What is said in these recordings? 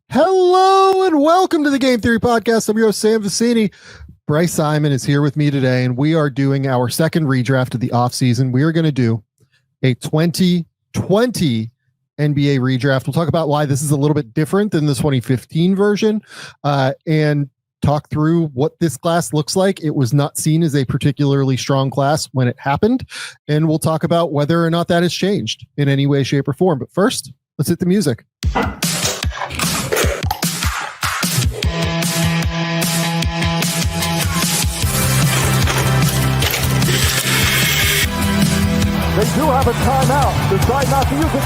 Hello and welcome to the Game Theory Podcast. I'm your host, Sam Vecenie. Bryce Simon is here with me today, and we are doing our second redraft of the offseason. We are going to do a 2020 NBA redraft. We'll talk about why this is a little bit different than the 2015 version, and talk through what this class looks like. It was not seen as a particularly strong class when it happened, and we'll talk about whether or not that has changed in any way, shape, or form. But first, let's hit the music. They do have a timeout. Decide not to use it.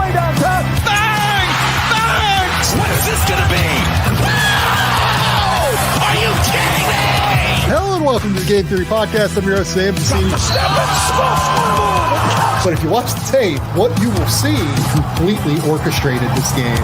Way downtown. Bang! Bang! What is this going to be? Wow! Are you kidding me? Hello and welcome to the Game Theory Podcast. I'm your host, Sam Vecenie. But if you watch the tape, what you will see completely orchestrated this game.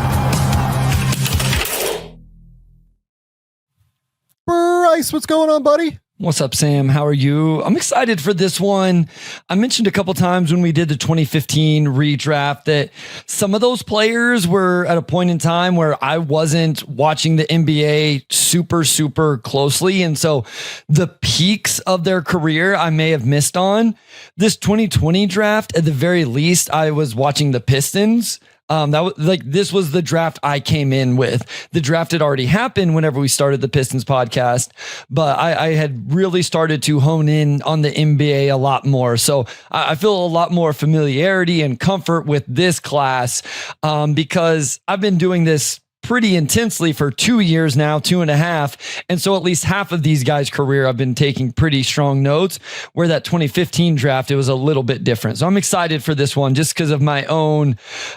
Bryce, what's going on, buddy? What's up, Sam? How are you? I'm excited for this one. I mentioned a couple times when we did the 2015 redraft that some of those players were at a point in time where I wasn't watching the NBA super closely. And so the peaks of their career I may have missed on. This 2020 draft, at the very least, I was watching the Pistons. This was the draft I came in with. The draft had already happened whenever we started the Pistons podcast, but I had really started to hone in on the NBA a lot more. So I feel a lot more familiarity and comfort with this class because I've been doing this pretty intensely for 2 years now, 2.5. And so at least half of these guys' career, I've been taking pretty strong notes, where that 2015 draft, it was a little bit different. So I'm excited for this one just because of my own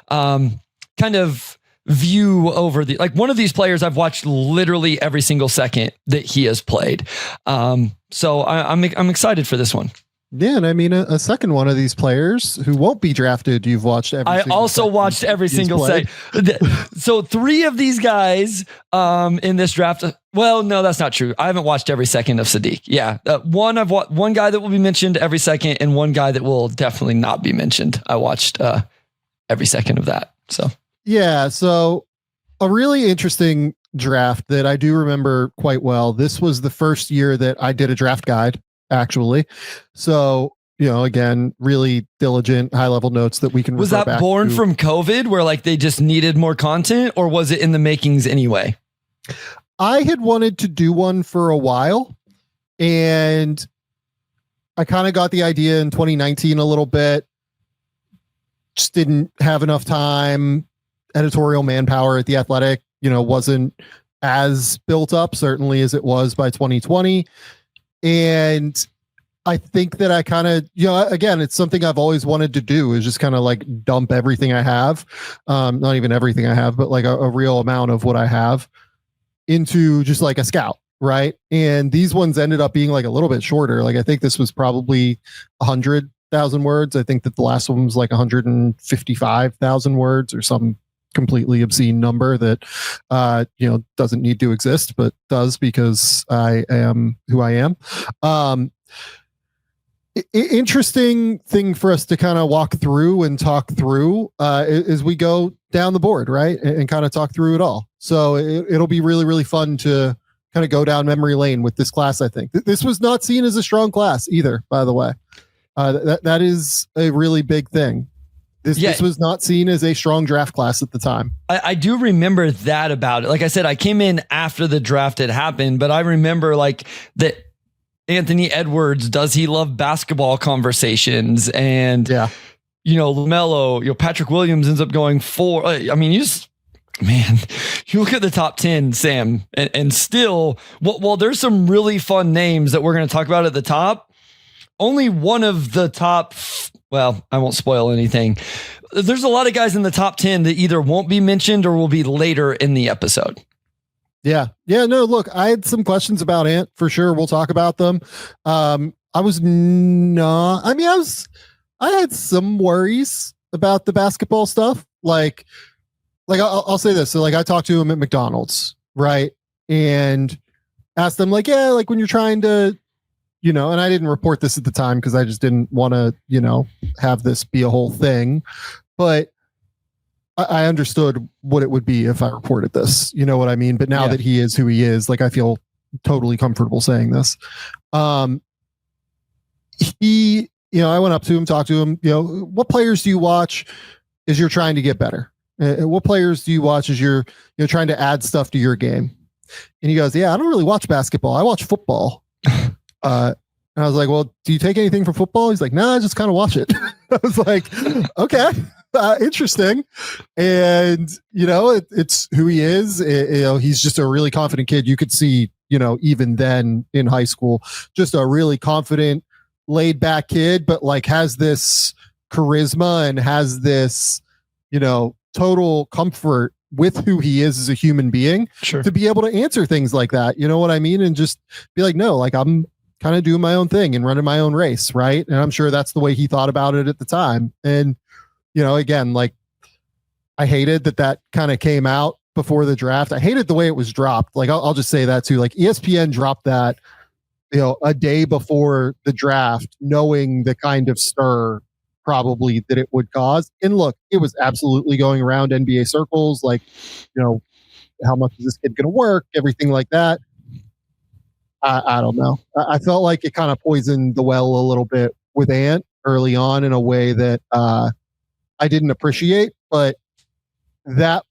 kind of view over one of these players I've watched literally every single second that he has played. So I'm excited for this one. Yeah, and I mean, a second one of these players who won't be drafted, you've watched every I also watched every single second. So 3 of these guys in this draft. Well, no, that's not true. I haven't watched every second of Sadiq. Yeah. One guy that will be mentioned every second and one guy that will definitely not be mentioned. I watched every second of that. So, yeah. So a really interesting draft that I do remember quite well. This was the first year that I did a draft guide, actually. So, again, really diligent, high level notes that we can Was that born from COVID where they just needed more content, or was it in the makings anyway? I had wanted to do one for a while, and I kind of got the idea in 2019 a little bit. Just didn't have enough time. Editorial manpower at The Athletic, wasn't as built up, certainly as it was by 2020. And I think that I kind of, again, it's something I've always wanted to do, is just kind of dump everything I have. Not even everything I have, but a real amount of what I have into just a scout. Right. And these ones ended up being a little bit shorter. I think this was probably 100,000 words. I think that the last one was 155,000 words or some completely obscene number that doesn't need to exist, but does because I am who I am. Interesting thing for us to kind of walk through and talk through as we go down the board, right, and kind of talk through it all. So it'll be really fun to kind of go down memory lane with this class. I think this was not seen as a strong class either, by the way. That is a really big thing. This was not seen as a strong draft class at the time. I do remember that about it. Like I said, I came in after the draft had happened, but I remember that Anthony Edwards, does he love basketball conversations? And, LaMelo, Patrick Williams ends up going 4. I mean, you look at the top 10, Sam, and still, well, there's some really fun names that we're going to talk about at the top. Only one of the top, well, I won't spoil anything. There's a lot of guys in the top 10 that either won't be mentioned or will be later in the episode. Yeah. No, look, I had some questions about Ant for sure. We'll talk about them. I had some worries about the basketball stuff. I'll say this. So I talked to him at McDonald's, right? And asked them when you're trying to, and I didn't report this at the time because I just didn't want to, have this be a whole thing. But I understood what it would be if I reported this. You know what I mean? But now that he is who he is, like I feel totally comfortable saying this. He, I went up to him, talked to him, what players do you watch as you're trying to get better? What players do you watch as you're trying to add stuff to your game? And he goes, yeah, I don't really watch basketball. I watch football. And I was like, well, do you take anything from football? He's like, no, I just kind of watch it. I was like, okay, interesting. And, it's who he is. He's just a really confident kid. You could see, even then in high school, just a really confident, laid back kid, but like has this charisma and has this, total comfort with who he is as a human being to be able to answer things like that. You know what I mean? And just be like, no, like I'm kind of doing my own thing and running my own race. Right. And I'm sure that's the way he thought about it at the time. And, again, like I hated that kind of came out before the draft. I hated the way it was dropped. Like, I'll just say that too. Like ESPN dropped that, a day before the draft, knowing the kind of stir probably that it would cause. And look, it was absolutely going around NBA circles. Like, how much is this kid going to work? Everything like that. I don't know. I felt like it kind of poisoned the well a little bit with Ant early on in a way that I didn't appreciate. But that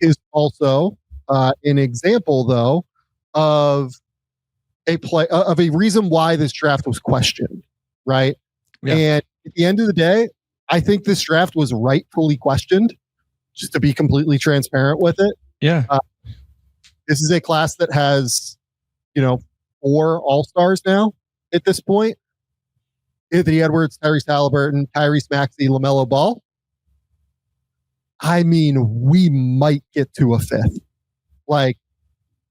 is also an example, though, of a reason why this draft was questioned, right? Yeah. And at the end of the day, I think this draft was rightfully questioned, just to be completely transparent with it. Yeah. This is a class that has, 4 all-stars now at this point. Anthony Edwards, Tyrese Haliburton, Tyrese Maxey, LaMelo Ball. I mean, we might get to a 5th. Like,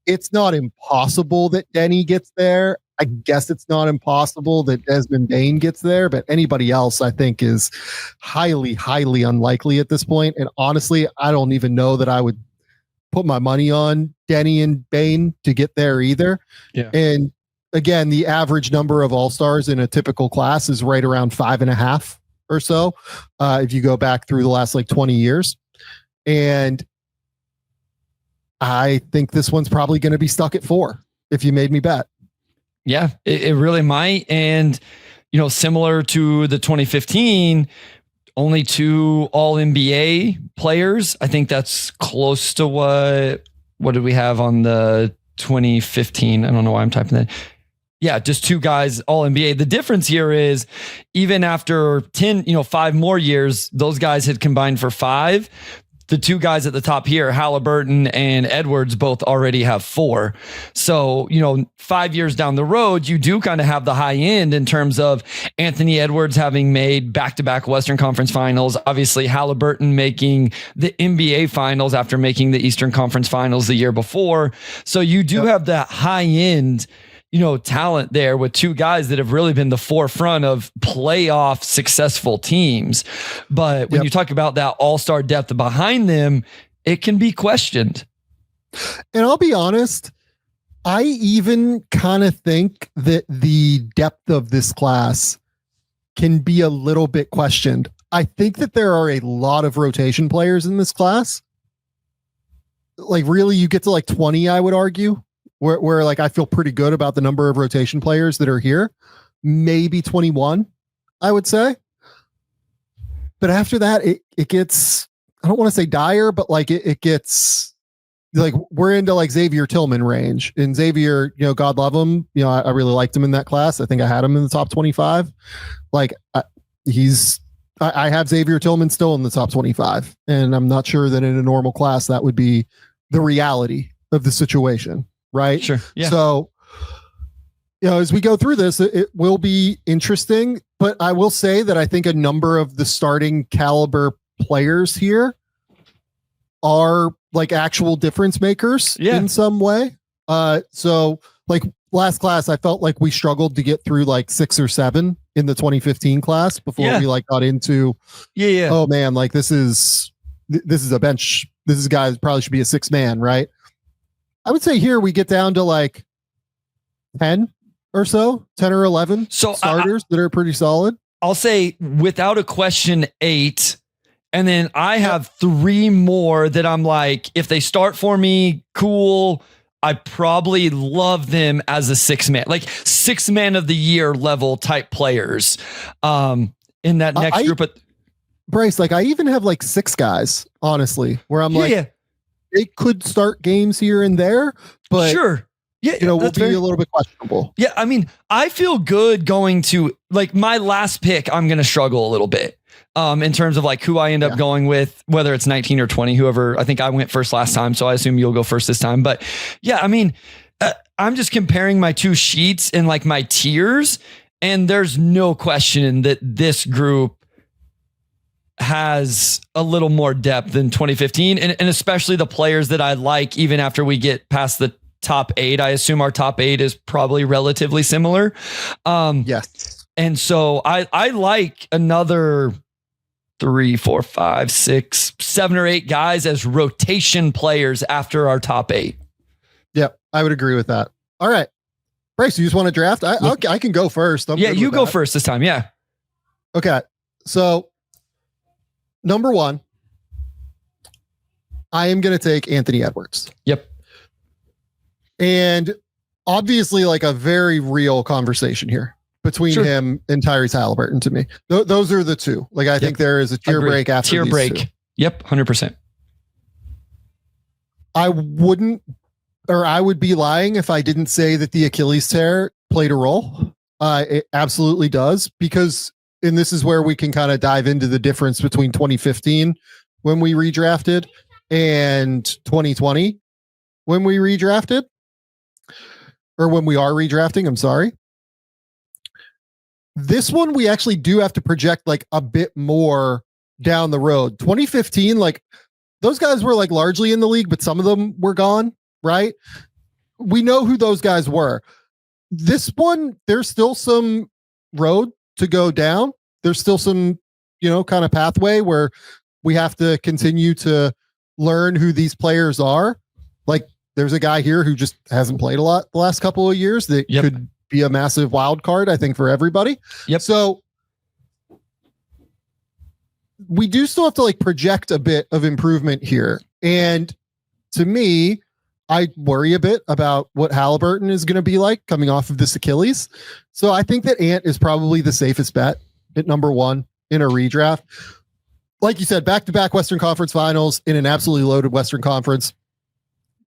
it's not impossible that Denny gets there. I guess it's not impossible that Desmond Bane gets there, but anybody else I think is highly, highly unlikely at this point. And honestly, I don't even know that I would put my money on Denny and Bane to get there either. Yeah. And again, the average number of all-stars in a typical class is right around 5.5 or so. If you go back through the last 20 years. And I think this one's probably going to be stuck at 4 if you made me bet. Yeah, it really might. And, similar to the 2015, only 2 all NBA players. I think that's close to what did we have on the 2015? I don't know why I'm typing that. Yeah, just 2 guys all NBA. The difference here is even after 5 more years, those guys had combined for 5. The 2 guys at the top here, Haliburton and Edwards, both already have 4. So, 5 years down the road, you do kind of have the high end in terms of Anthony Edwards having made back-to-back Western Conference Finals. Obviously, Haliburton making the NBA Finals after making the Eastern Conference Finals the year before. So you do have that high end, talent there with 2 guys that have really been the forefront of playoff successful teams. But when you talk about that all-star depth behind them, it can be questioned. And I'll be honest, I even kind of think that the depth of this class can be a little bit questioned. I think that there are a lot of rotation players in this class. Like really, you get to 20, I would argue. Where I feel pretty good about the number of rotation players that are here, maybe 21, I would say. But after that, it gets, I don't want to say dire, but it gets we're into Xavier Tillman range. And Xavier, God love him. I really liked him in that class. I think I had him in the top 25. I have Xavier Tillman still in the top 25. And I'm not sure that in a normal class, that would be the reality of the situation. Right. Sure. Yeah. So, as we go through this, it will be interesting, but I will say that I think a number of the starting caliber players here are actual difference makers in some way. So last class, I felt like we struggled to get through 6 or 7 in the 2015 class before we got into, oh man, this is a bench. This is a guy that probably should be a 6-man. Right. I would say here we get down to 10 or so, 10 or 11 starters that are pretty solid. I'll say without a question 8, And then I have 3 more that I'm like, if they start for me, cool. I probably love them as a 6-man, like 6-man of the year level type players. In that next group of Bryce, like I even have like 6 guys, honestly, where I'm they could start games here and there, but sure. Yeah, we'll be a little bit questionable. Yeah, I mean, I feel good going to like my last pick. I'm going to struggle a little bit in terms of like who I end up going with, whether it's 19 or 20, whoever. I think I went first last time, so I assume you'll go first this time. But yeah, I mean, I'm just comparing my 2 sheets and like my tiers, and there's no question that this group has a little more depth than 2015, and especially the players that I like even after we get past the top 8. I assume our top 8 is probably relatively similar. Yes. And so I like another 3, 4, 5, 6, 7 or 8 guys as rotation players after our top 8. Yeah, I would agree with that. All right. Bryce, you just want to draft? I can go first. You go first this time. Yeah. Okay. So number 1, I am going to take Anthony Edwards. Yep. And obviously like a very real conversation here between him and Tyrese Haliburton to me. Those are the 2. Like I think there is a tier break after tier these break. 2. Yep. 100%. I would be lying if I didn't say that the Achilles tear played a role. It absolutely does, because, and this is where we can kind of dive into the difference between 2015 when we redrafted and 2020 when we redrafted. Or when we are redrafting, I'm sorry. This one, we actually do have to project like a bit more down the road. 2015, like those guys were like largely in the league, but some of them were gone, right? We know who those guys were. This one, there's still some road to go down. There's still some, kind of pathway where we have to continue to learn who these players are. Like, there's a guy here who just hasn't played a lot the last couple of years that could be a massive wild card, I think, for everybody. Yep. So we do still have to like project a bit of improvement here. And to me, I worry a bit about what Haliburton is going to be like coming off of this Achilles. So I think that Ant is probably the safest bet at number 1 in a redraft. Like you said, back-to-back Western Conference Finals in an absolutely loaded Western Conference.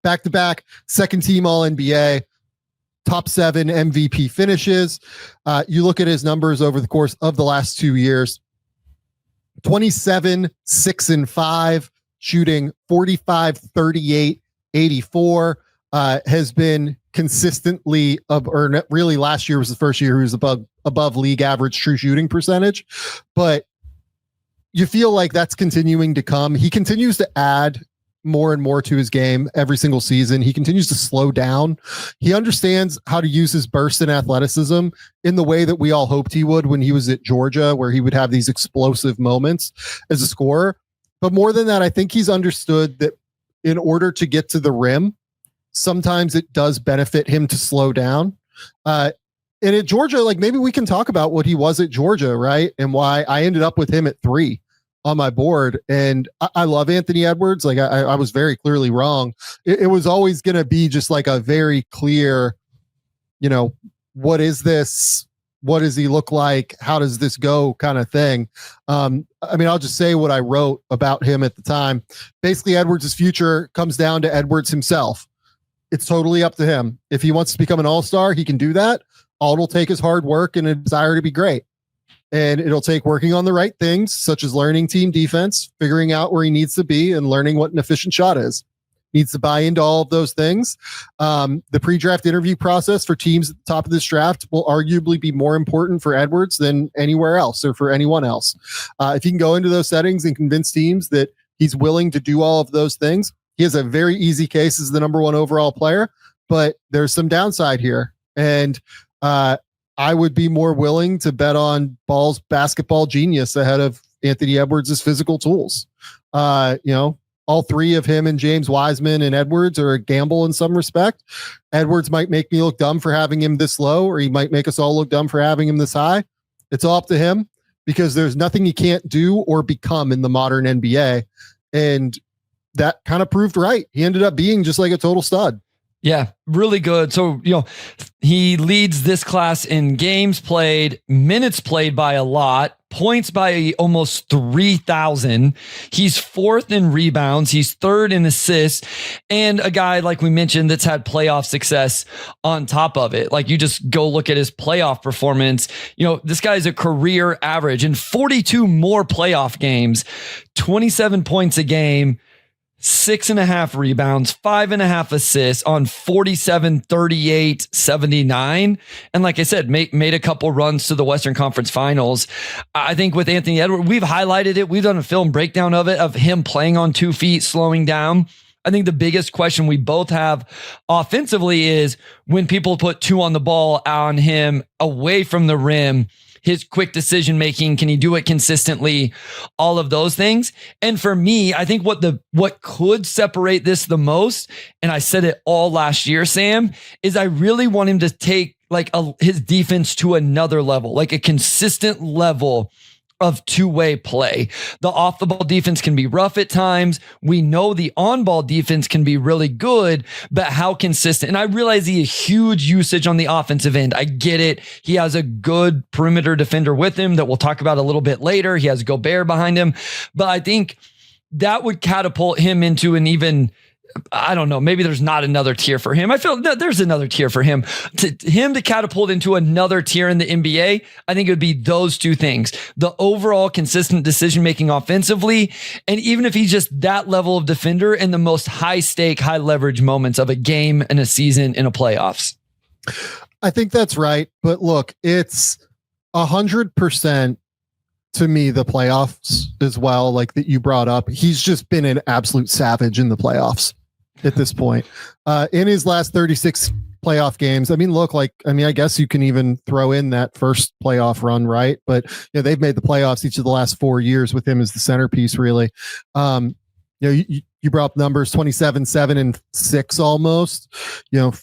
Back-to-back second team All-NBA, top 7 MVP finishes. You look at his numbers over the course of the last 2 years, 27, 6 and 5, shooting 45, 38, 84, has been consistently really last year was the first year he was above league average true shooting percentage, but you feel like that's continuing to come. He continues to add more and more to his game every single season. He continues to slow down. He understands how to use his burst and athleticism in the way that we all hoped he would when he was at Georgia, where he would have these explosive moments as a scorer. But more than that, I think he's understood that in order to get to the rim, sometimes it does benefit him to slow down. And at Georgia, like maybe we can talk about what he was at Georgia, right? And why I ended up with him at 3 on my board. And I love Anthony Edwards. Like I was very clearly wrong. It was always going to be just like a very clear, what is this? What does he look like? How does this go kind of thing? I'll just say what I wrote about him at the time. Basically, Edwards' future comes down to Edwards himself. It's totally up to him. If he wants to become an all-star, he can do that. All it'll take is hard work and a desire to be great. And it'll take working on the right things, such as learning team defense, figuring out where he needs to be, and learning what an efficient shot is. Needs to buy into all of those things. The pre-draft interview process for teams at the top of this draft will arguably be more important for Edwards than anywhere else or for anyone else. If he can go into those settings and convince teams that he's willing to do all of those things, he has a very easy case as the number 1 overall player, but there's some downside here. And I would be more willing to bet on Ball's basketball genius ahead of Anthony Edwards' physical tools. All 3 of him and James Wiseman and Edwards are a gamble in some respect. Edwards might make me look dumb for having him this low, or he might make us all look dumb for having him this high. It's all up to him, because there's nothing he can't do or become in the modern NBA. And that kind of proved right. He ended up being just like a total stud. Yeah, really good. So, he leads this class in games played, minutes played by a lot, points by almost 3,000. He's fourth in rebounds. He's third in assists, and a guy, like we mentioned, that's had playoff success on top of it. Like, you just go look at his playoff performance. This guy's a career average in 42 more playoff games, 27 points a game, 6.5 rebounds, 5.5 assists on 47, 38, 79. And like I said, made a couple runs to the Western Conference Finals. I think with Anthony Edwards, we've highlighted it. We've done a film breakdown of it, of him playing on 2 feet, slowing down. I think the biggest question we both have offensively is when people put 2 on the ball on him away from the rim, his quick decision making, can he do it consistently? All of those things. And for me, I think what could separate this the most, and I said it all last year, Sam, is I really want him to take his defense to another level, like a consistent level of two-way play. The off-the-ball defense can be rough at times. We know the on-ball defense can be really good, but how consistent? And I realize he has huge usage on the offensive end. I get it. He has a good perimeter defender with him that we'll talk about a little bit later. He has Gobert behind him. But I think that would catapult him into an even, I don't know, maybe there's not another tier for him. I feel that there's another tier for him. To catapult into another tier in the NBA, I think it would be those two things. The overall consistent decision-making offensively, and even if he's just that level of defender in the most high-stake, high-leverage moments of a game and a season in a playoffs. I think that's right. But look, it's 100% to me, the playoffs as well, like that you brought up. He's just been an absolute savage in the playoffs at this point. In his last 36 playoff games, I guess you can even throw in that first playoff run, right? But they've made the playoffs each of the last 4 years with him as the centerpiece, really. You brought up numbers 27, 7, and 6 almost,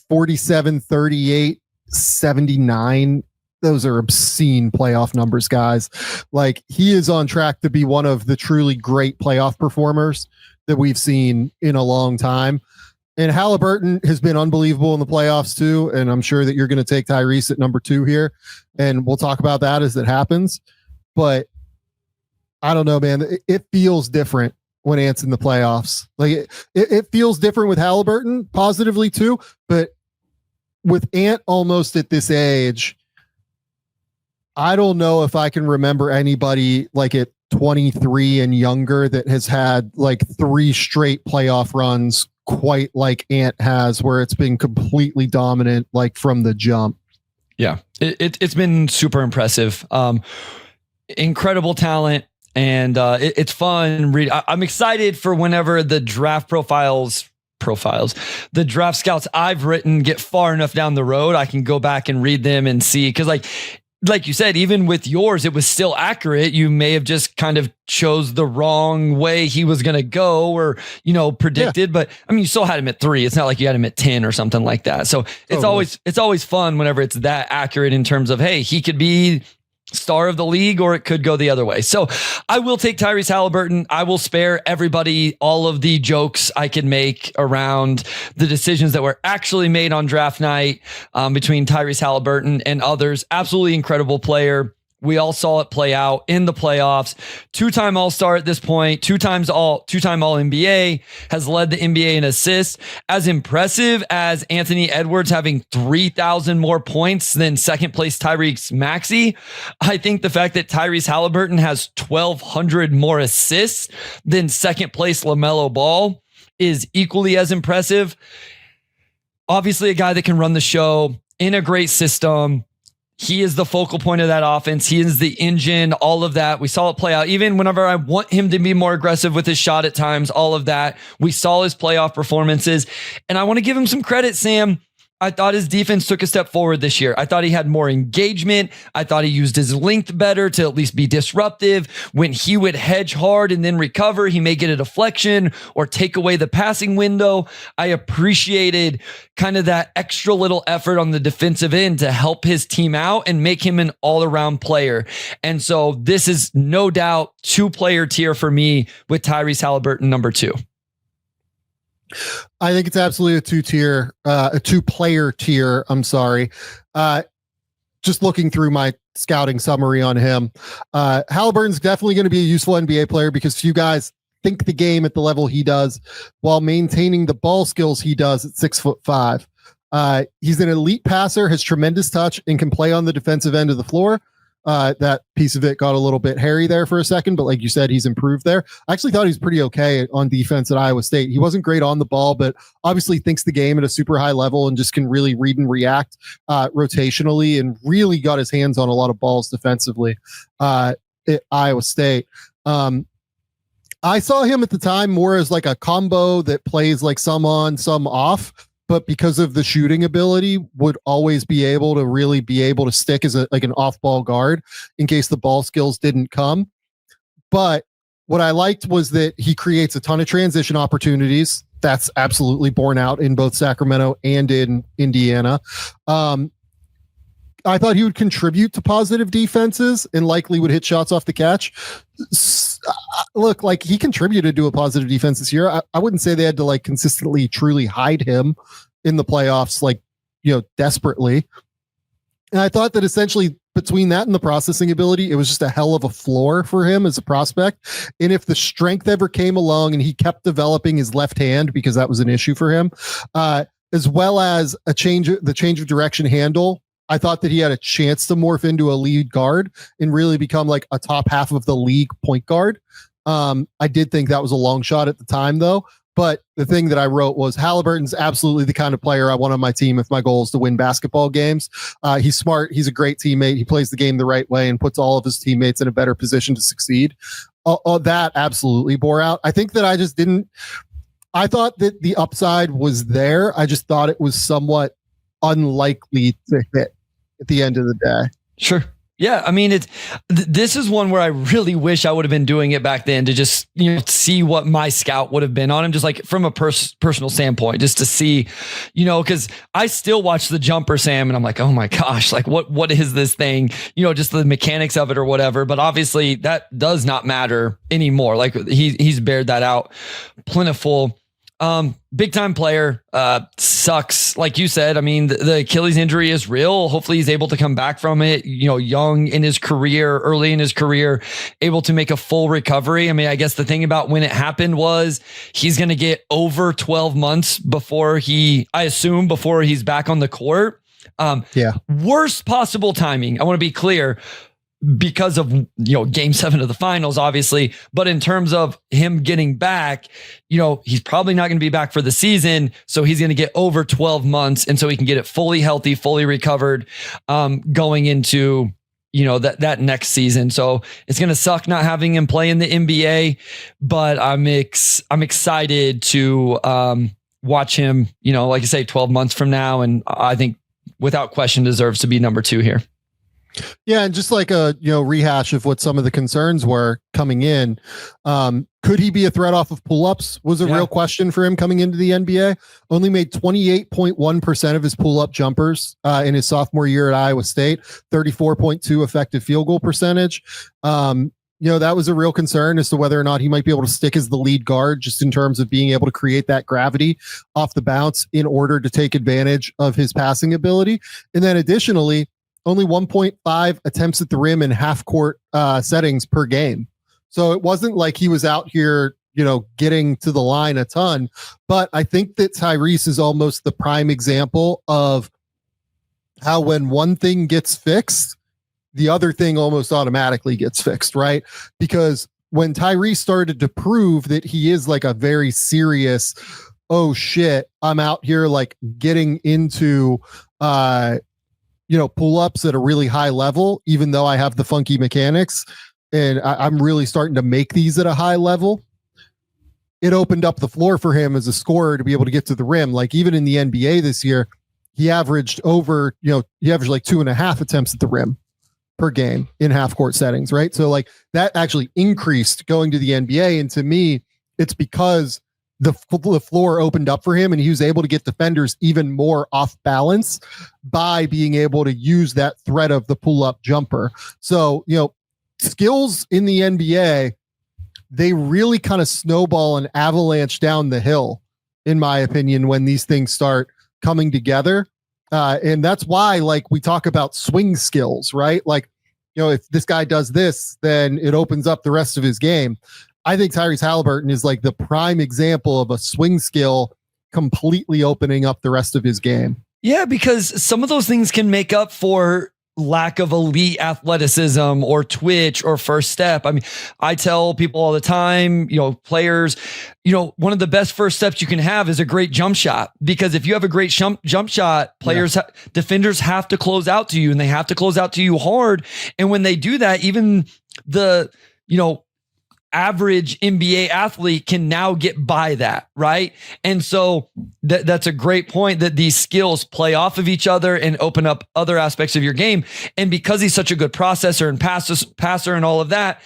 47, 38, 79. Those are obscene playoff numbers, guys. Like, he is on track to be one of the truly great playoff performers that we've seen in a long time. And Haliburton has been unbelievable in the playoffs too. And I'm sure that you're going to take Tyrese at number 2 here. And we'll talk about that as it happens. But I don't know, man. It feels different when Ant's in the playoffs. Like, it feels different with Haliburton positively too. But with Ant almost at this age, I don't know if I can remember anybody like at 23 and younger that has had like 3 straight playoff runs quite like Ant has, where it's been completely dominant, like from the jump. Yeah, it's been super impressive. Incredible talent. And it's fun. I'm excited for whenever the draft profiles, the draft scouts I've written get far enough down the road, I can go back and read them and see. Cause like you said, even with yours, it was still accurate. You may have just kind of chose the wrong way he was going to go, or, predicted, but you still had him at 3. It's not like you had him at 10 or something like that. So it's always fun whenever it's that accurate in terms of, hey, he could be star of the league, or it could go the other way. So I will take Tyrese Haliburton. I will spare everybody all of the jokes I could make around the decisions that were actually made on draft night between Tyrese Haliburton and others. Absolutely incredible player. We all saw it play out in the playoffs. 2-time All-Star at this point, 2-time All-NBA, has led the NBA in assists. As impressive as Anthony Edwards having 3,000 more points than second place Tyrese Maxey, I think the fact that Tyrese Haliburton has 1,200 more assists than second place LaMelo Ball is equally as impressive. Obviously, a guy that can run the show in a great system. He is the focal point of that offense. He is the engine, all of that. We saw it play out. Even whenever I want him to be more aggressive with his shot at times, all of that. We saw his playoff performances. And I want to give him some credit, Sam. I thought his defense took a step forward this year. I thought he had more engagement. I thought he used his length better to at least be disruptive. When he would hedge hard and then recover, he may get a deflection or take away the passing window. I appreciated kind of that extra little effort on the defensive end to help his team out and make him an all-around player. And so this is no doubt 2-player tier for me with Tyrese Haliburton number 2. I think it's absolutely a 2-player tier. I'm sorry. Just looking through my scouting summary on him, Haliburton's definitely going to be a useful NBA player because few guys think the game at the level he does while maintaining the ball skills he does at 6'5". He's an elite passer, has tremendous touch, and can play on the defensive end of the floor. That piece of it got a little bit hairy there for a second, but like you said, he's improved there. I actually thought he was pretty okay on defense at Iowa State. He wasn't great on the ball, but obviously thinks the game at a super high level and just can really read and react rotationally, and really got his hands on a lot of balls defensively at Iowa State. I saw him at the time more as like a combo that plays like some on, some off, but because of the shooting ability would always be able to stick as like an off-ball guard in case the ball skills didn't come. But what I liked was that he creates a ton of transition opportunities. That's absolutely borne out in both Sacramento and in Indiana. I thought he would contribute to positive defenses and likely would hit shots off the catch. Look, like he contributed to a positive defense this year. I wouldn't say they had to like consistently truly hide him in the playoffs, like, desperately. And I thought that essentially between that and the processing ability, it was just a hell of a floor for him as a prospect. And if the strength ever came along and he kept developing his left hand, because that was an issue for him, as well as the change of direction handle, I thought that he had a chance to morph into a lead guard and really become like a top half of the league point guard. I did think that was a long shot at the time, though. But the thing that I wrote was Haliburton's absolutely the kind of player I want on my team if my goal is to win basketball games. He's smart. He's a great teammate. He plays the game the right way and puts all of his teammates in a better position to succeed. That absolutely bore out. I think that I thought that the upside was there. I just thought it was somewhat unlikely to hit at the end of the day. Sure. Yeah. I mean, this is one where I really wish I would have been doing it back then to just, see what my scout would have been on him, just like from a personal standpoint, just to see, cause I still watch the jumper, Sam, and I'm like, oh my gosh, like what is this thing? Just the mechanics of it or whatever. But obviously that does not matter anymore. Like he's bared that out plentiful. Big time player, sucks. Like you said, I mean, the Achilles injury is real. Hopefully he's able to come back from it, young in his career, early in his career, able to make a full recovery. I mean, I guess the thing about when it happened was he's going to get over 12 months before he's back on the court. Worst possible timing. I want to be clear, because of game 7 of the finals, obviously, but in terms of him getting back, he's probably not going to be back for the season, so he's going to get over 12 months, and so he can get it fully healthy, fully recovered, going into that next season. So it's going to suck not having him play in the NBA, but I'm excited to watch him, like I say, 12 months from now, and I think without question deserves to be number 2 here. Yeah, and just like a rehash of what some of the concerns were coming in, could he be a threat off of pull-ups was a real question for him coming into the NBA. Only made 28.1% of his pull-up jumpers in his sophomore year at Iowa State, 34.2 effective field goal percentage. That was a real concern as to whether or not he might be able to stick as the lead guard, just in terms of being able to create that gravity off the bounce in order to take advantage of his passing ability. And then additionally, only 1.5 attempts at the rim in half court settings per game. So it wasn't like he was out here, getting to the line a ton. But I think that Tyrese is almost the prime example of how when one thing gets fixed, the other thing almost automatically gets fixed, right? Because when Tyrese started to prove that he is like a very serious, oh shit, I'm out here like getting into pull-ups at a really high level, even though I have the funky mechanics and I'm really starting to make these at a high level. It opened up the floor for him as a scorer to be able to get to the rim. Like even in the NBA this year, he averaged over, he averaged like 2.5 attempts at the rim per game in half court settings, right? So like that actually increased going to the NBA. And to me, it's because the floor opened up for him and he was able to get defenders even more off balance by being able to use that threat of the pull up jumper. So, skills in the NBA, they really kind of snowball and avalanche down the hill, in my opinion, when these things start coming together. And that's why, like, we talk about swing skills, right? Like, if this guy does this, then it opens up the rest of his game. I think Tyrese Haliburton is like the prime example of a swing skill completely opening up the rest of his game. Yeah, because some of those things can make up for lack of elite athleticism or twitch or first step. I mean, I tell people all the time, players, one of the best first steps you can have is a great jump shot, because if you have a great jump shot, defenders have to close out to you, and they have to close out to you hard. And when they do that, even the, average NBA athlete can now get by that, right? And so that's a great point, that these skills play off of each other and open up other aspects of your game. And because he's such a good processor and passer and all of that,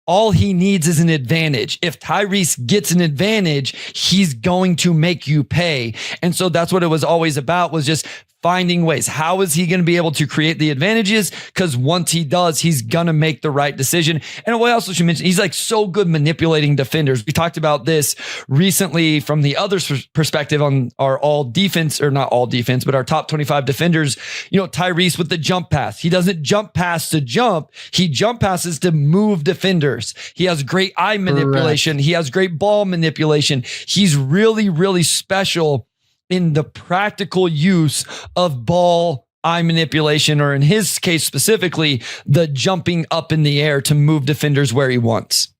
all he needs is an advantage. If Tyrese gets an advantage, he's going to make you pay. And so that's what it was always about, was just finding ways. How is he going to be able to create the advantages? Because once he does, he's going to make the right decision. And what else should mention, he's like so good manipulating defenders. We talked about this recently from the other perspective on our all defense, or not all defense, but our top 25 defenders. Tyrese with the jump pass. He doesn't jump pass to jump. He jump passes to move defenders. He has great eye manipulation. Correct. He has great ball manipulation. He's really, really special in the practical use of ball eye manipulation, or in his case specifically, the jumping up in the air to move defenders where he wants.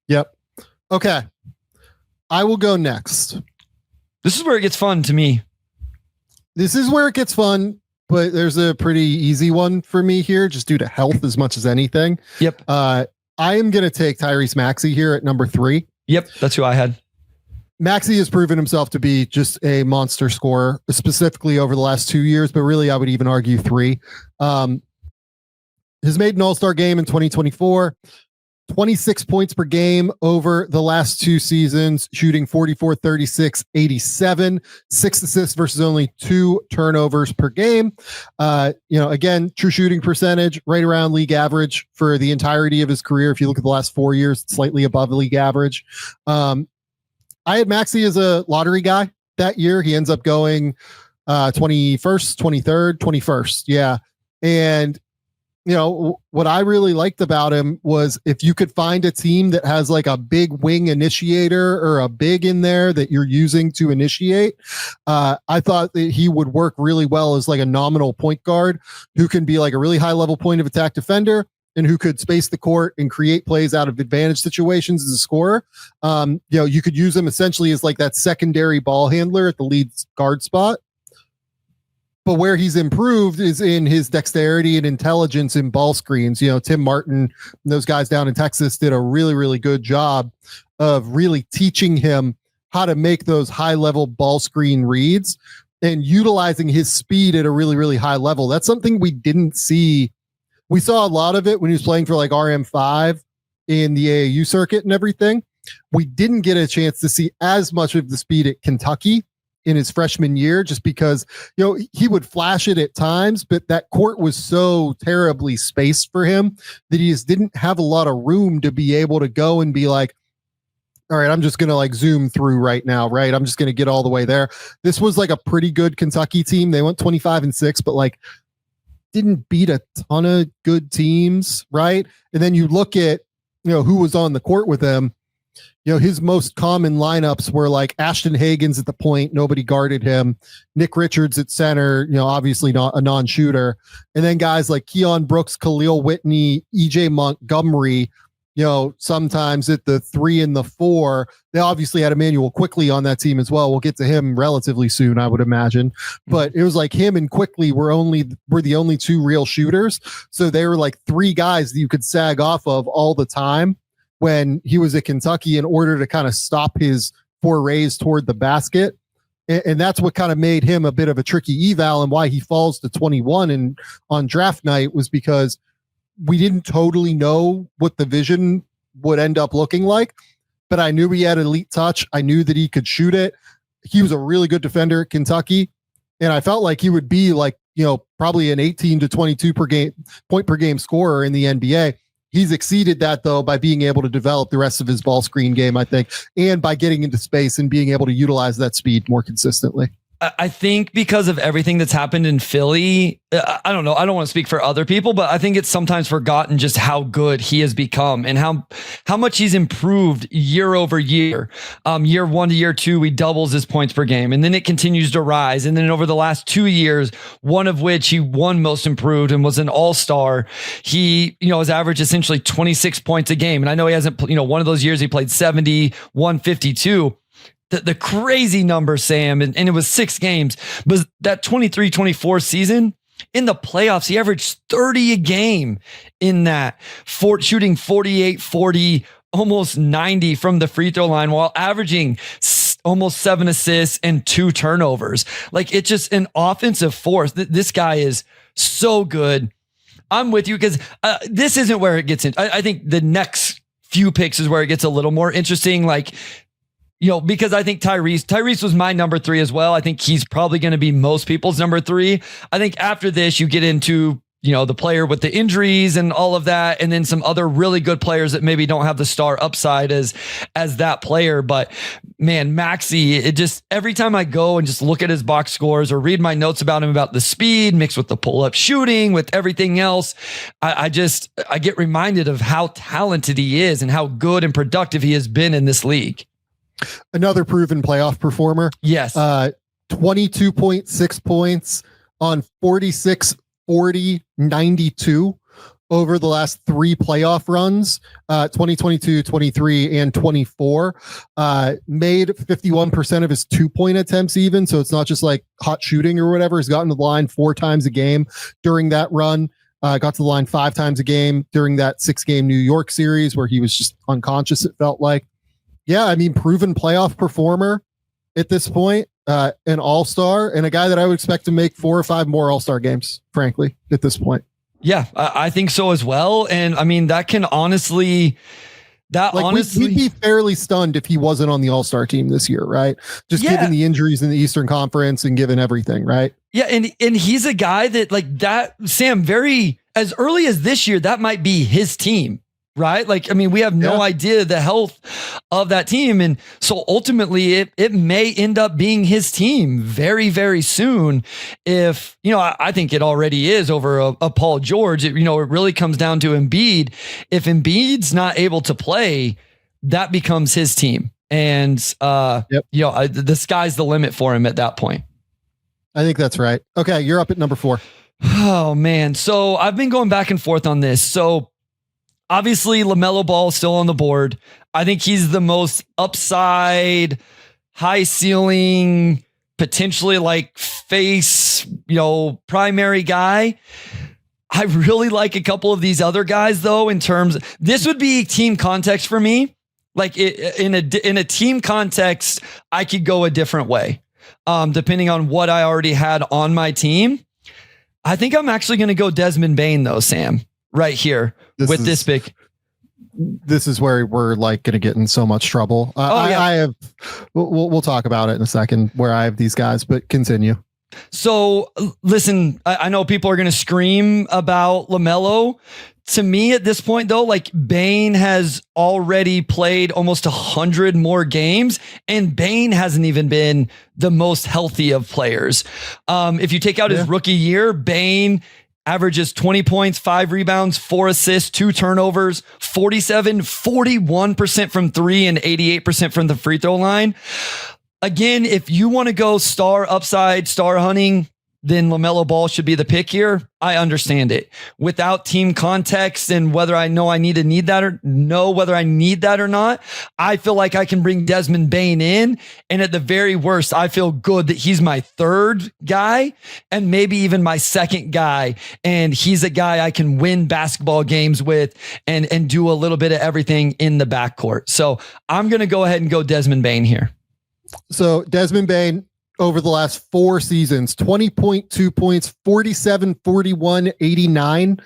Yep. Okay. I will go next. This is where it gets fun to me. This is where it gets fun, but there's a pretty easy one for me here, just due to health as much as anything. Yep. I am going to take Tyrese Maxey here at number 3. Yep. That's who I had. Maxey has proven himself to be just a monster scorer, specifically over the last 2 years, but really I would even argue 3. Has made an all-star game in 2024, 26 points per game over the last 2 seasons, shooting 44, 36, 87, 6 assists versus only 2 turnovers per game. Again, true shooting percentage right around league average for the entirety of his career. If you look at the last 4 years, slightly above the league average. I had Maxey as a lottery guy that year. He ends up going 21st, 23rd, 21st. Yeah. And, what I really liked about him was if you could find a team that has like a big wing initiator or a big in there that you're using to initiate, I thought that he would work really well as like a nominal point guard who can be like a really high level point of attack defender, and who could space the court and create plays out of advantage situations as a scorer. You could use him essentially as like that secondary ball handler at the lead guard spot. But where he's improved is in his dexterity and intelligence in ball screens. Tim Martin and those guys down in Texas did a really, really good job of really teaching him how to make those high level ball screen reads and utilizing his speed at a really, really high level. That's something we didn't see. We saw a lot of it when he was playing for like RM5 in the AAU circuit and everything. We didn't get a chance to see as much of the speed at Kentucky in his freshman year, just because, he would flash it at times, but that court was so terribly spaced for him that he just didn't have a lot of room to be able to go and be like, all right, I'm just going to like zoom through right now, right? I'm just going to get all the way there. This was like a pretty good Kentucky team. They went 25-6, but like, didn't beat a ton of good teams, right? And then you look at, who was on the court with him. His most common lineups were like Ashton Hagans at the point, nobody guarded him. Nick Richards at center, obviously not a non-shooter. And then guys like Keon Brooks, Khalil Whitney, EJ Montgomery, sometimes at the 3 and the 4. They obviously had Emmanuel Quickley on that team as well. We'll get to him relatively soon, I would imagine. But it was like him and Quickley were the only 2 real shooters. So they were like 3 guys that you could sag off of all the time when he was at Kentucky in order to kind of stop his forays toward the basket. And that's what kind of made him a bit of a tricky eval, and why he falls to 21 and on draft night was because we didn't totally know what the vision would end up looking like, but I knew he had elite touch. I knew that he could shoot it. He was a really good defender at Kentucky, and I felt like he would be like, probably an 18 to 22 point per game scorer in the NBA. He's exceeded that, though, by being able to develop the rest of his ball screen game, I think, and by getting into space and being able to utilize that speed more consistently. I think because of everything that's happened in Philly, I don't know. I don't want to speak for other people, but I think it's sometimes forgotten just how good he has become and how much he's improved year over year. Year 1 to year 2, he doubles his points per game, and then it continues to rise. And then over the last 2 years, one of which he won most improved and was an all-star, he, his average essentially 26 points a game. And I know he hasn't, one of those years he played 70, 152. The crazy number, Sam, and it was 6 games, but that 23-24 season in the playoffs, he averaged 30 a game in that, shooting 48, 40, almost 90 from the free throw line while averaging almost 7 assists and 2 turnovers. Like, it's just an offensive force. This guy is so good. I'm with you because this isn't where it gets in. I think the next few picks is where it gets a little more interesting. Like, because I think Tyrese was my number 3 as well. I think he's probably going to be most people's number 3. I think after this, you get into, the player with the injuries and all of that, and then some other really good players that maybe don't have the star upside as that player. But man, Maxey, it just, every time I go and just look at his box scores or read my notes about him, about the speed mixed with the pull-up shooting, with everything else, I get reminded of how talented he is and how good and productive he has been in this league. Another proven playoff performer. Yes. 22.6 points on 46, 40, 92 over the last 3 playoff runs, 2022, 23, and 24. Made 51% of his 2-point attempts even. So it's not just like hot shooting or whatever. He's gotten to the line 4 times a game during that run. Got to the line 5 times a game during that 6-game New York series where he was just unconscious, it felt like. Yeah, I mean, proven playoff performer at this point, an all-star, and a guy that I would expect to make 4 or 5 more all-star games, frankly, at this point. Yeah, I think so as well. And I mean, that can honestly, we'd be fairly stunned if he wasn't on the all-star team this year, right? Just given the injuries in the Eastern Conference and given everything, right? Yeah, and he's a guy that, like, that, Sam, very, as early as this year, that might be his team. Right? Like, I mean, we have no idea the health of that team. And so ultimately it may end up being his team very, very soon. If, I think it already is over a Paul George. It really comes down to Embiid. If Embiid's not able to play, that becomes his team. And, the sky's the limit for him at that point. I think that's right. Okay. You're up at number 4. Oh man. So I've been going back and forth on this. So obviously, LaMelo Ball is still on the board. I think he's the most upside, high ceiling, potentially like face, primary guy. I really like a couple of these other guys, though, in terms, this would be team context for me. Like in a team context, I could go a different way, depending on what I already had on my team. I think I'm actually going to go Desmond Bane, though, Sam. Right here this pick. This is where we're like going to get in so much trouble. I have, we'll talk about it in a second where I have these guys, but continue. So listen, I know people are going to scream about LaMelo. To me at this point though, like Bane has already played almost 100 more games and Bane hasn't even been the most healthy of players. If you take out his rookie year, Bane averages 20 points, 5 rebounds, 4 assists, 2 turnovers, 41% from 3 and 88% from the free throw line. Again, if you want to go star upside, star hunting, then LaMelo Ball should be the pick here. I understand it. Without team context and whether I know whether I need that or not, I feel like I can bring Desmond Bane in. And at the very worst, I feel good that he's my 3rd guy and maybe even my 2nd guy. And he's a guy I can win basketball games with and do a little bit of everything in the backcourt. So I'm going to go ahead and go Desmond Bane here. So Desmond Bane, over the last 4 seasons, 20.2 points, 47, 41, 89,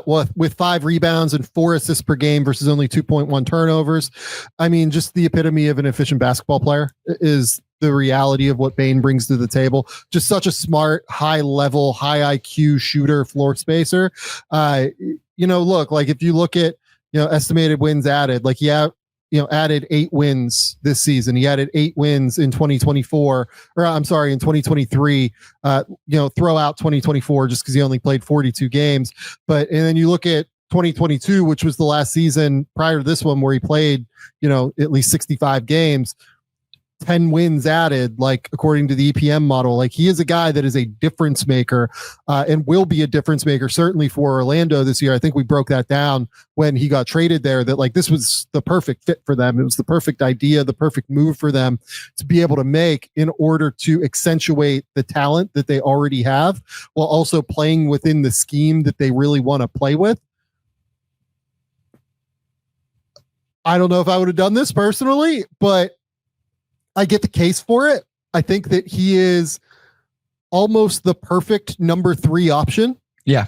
with 5 rebounds and 4 assists per game versus only 2.1 turnovers. I mean, just the epitome of an efficient basketball player is the reality of what Bane brings to the table. Just such a smart, high level, high IQ shooter, floor spacer. Look, like if you look at, estimated wins added, like, added 8 wins this season. He added 8 wins in 2024, or I'm sorry, in 2023, throw out 2024 just because he only played 42 games. And then you look at 2022, which was the last season prior to this one where he played, at least 65 games, 10 wins added, like according to the EPM model. Like, he is a guy that is a difference maker and will be a difference maker certainly for Orlando this year. I think we broke that down when he got traded there, that like this was the perfect fit for them. It was the perfect idea, the perfect move for them to be able to make in order to accentuate the talent that they already have while also playing within the scheme that they really want to play with. I don't know if I would have done this personally, but I get the case for it. I think that he is almost the perfect number 3 option. Yeah.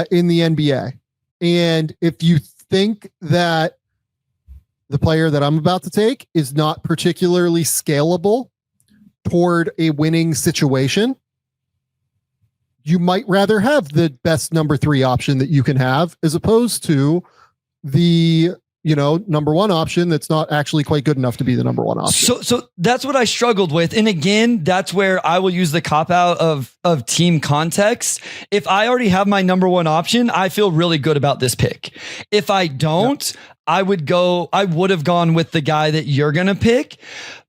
In the NBA. And if you think that the player that I'm about to take is not particularly scalable toward a winning situation, you might rather have the best number 3 option that you can have as opposed to the number 1 option that's not actually quite good enough to be the number 1 option. So that's what I struggled with. And again, that's where I will use the cop out of team context. If I already have my number 1 option, I feel really good about this pick. If I don't, I would have gone with the guy that you're going to pick,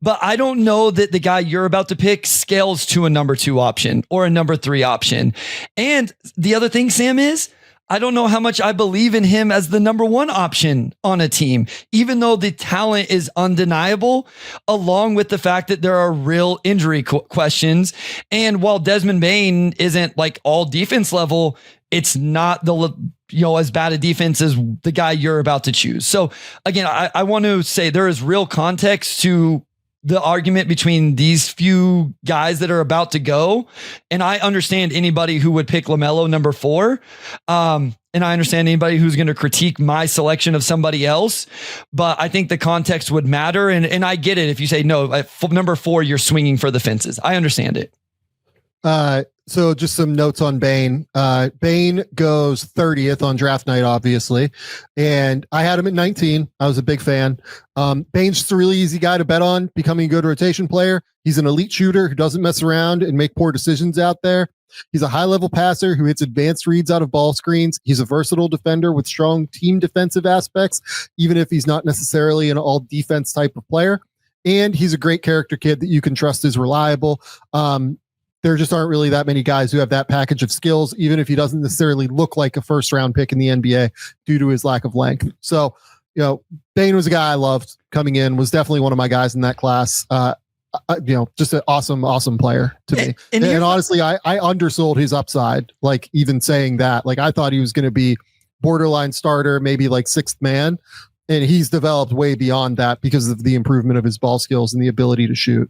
but I don't know that the guy you're about to pick scales to a number 2 option or a number 3 option. And the other thing, Sam, is I don't know how much I believe in him as the number 1 option on a team, even though the talent is undeniable, along with the fact that there are real injury questions. And while Desmond Bane isn't like all defense level, it's not as bad a defense as the guy you're about to choose. So again, I want to say there is real context to the argument between these few guys that are about to go. And I understand anybody who would pick LaMelo number 4. And I understand anybody who's going to critique my selection of somebody else, but I think the context would matter. And I get it. If you say no, at number 4, you're swinging for the fences. I understand it. So just some notes on Bane. Bane goes 30th on draft night, obviously. And I had him at 19. I was a big fan. Bane's just a really easy guy to bet on, becoming a good rotation player. He's an elite shooter who doesn't mess around and make poor decisions out there. He's a high-level passer who hits advanced reads out of ball screens. He's a versatile defender with strong team defensive aspects, even if he's not necessarily an all-defense type of player. And he's a great character kid that you can trust is reliable. There just aren't really that many guys who have that package of skills, even if he doesn't necessarily look like a first-round pick in the NBA due to his lack of length. So, Bane was a guy I loved coming in, was definitely one of my guys in that class. Just an awesome player to me. And honestly, I undersold his upside, like even saying that. Like, I thought he was going to be borderline starter, maybe like 6th man. And he's developed way beyond that because of the improvement of his ball skills and the ability to shoot.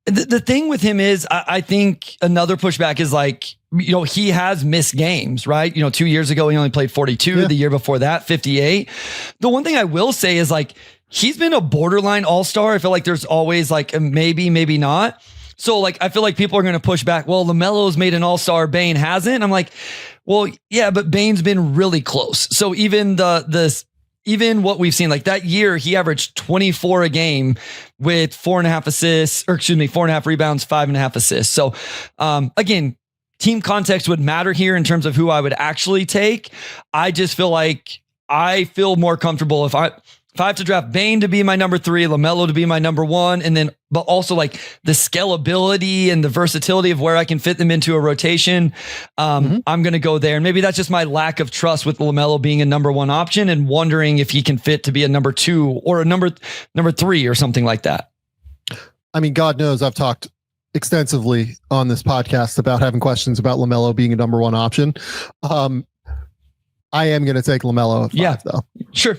The thing with him is, I think another pushback is like, he has missed games, right? 2 years ago, he only played 42. Yeah. The year before that, 58. The one thing I will say is like, he's been a borderline all-star. I feel like there's always like a maybe not. So like, I feel like people are going to push back. Well, LaMelo's made an all-star, Bane hasn't. I'm like, well, yeah, but Bane's been really close. So even even what we've seen, like that year, he averaged 24 a game with 4.5 rebounds, 5.5 assists. So again, team context would matter here in terms of who I would actually take. I just feel like I feel more comfortable if I have to draft Bane to be my number 3, LaMelo to be my number 1, and then, but also like the scalability and the versatility of where I can fit them into a rotation. I'm going to go there. And maybe that's just my lack of trust with LaMelo being a number 1 option and wondering if he can fit to be a number 2 or a number 3 or something like that. I mean, God knows I've talked extensively on this podcast about having questions about LaMelo being a number 1 option. I am going to take LaMelo at 5 though. Sure.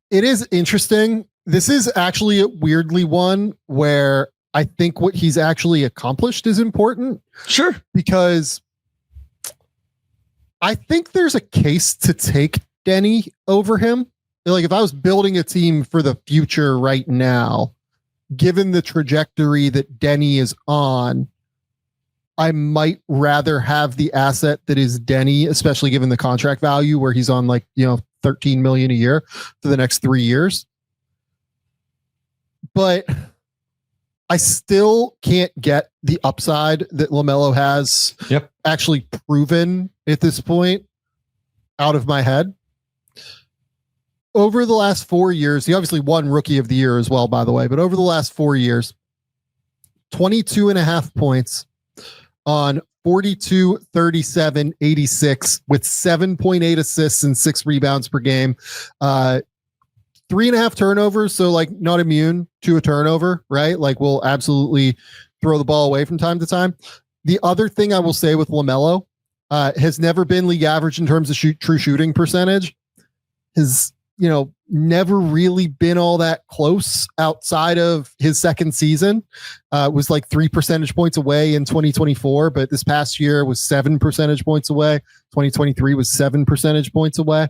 It is interesting. This is actually a weirdly one where I think what he's actually accomplished is important. Sure. Because I think there's a case to take Denny over him. Like if I was building a team for the future right now, given the trajectory that Denny is on, I might rather have the asset that is Denny, especially given the contract value where he's on like, $13 million a year for the next 3 years. But I still can't get the upside that LaMelo has actually proven at this point out of my head. Over the last 4 years, he obviously won Rookie of the Year as well, by the way, but over the last 4 years, 22.5 points on 42, 37, 86 with 7.8 assists and 6 rebounds per game. 3.5 turnovers. So like not immune to a turnover, right? Like we'll absolutely throw the ball away from time to time. The other thing I will say with LaMelo has never been league average in terms of true shooting percentage. Has, never really been all that close outside of his second season. Was like 3 percentage points away in 2024, but this past year was 7 percentage points away. 2023 was 7 percentage points away.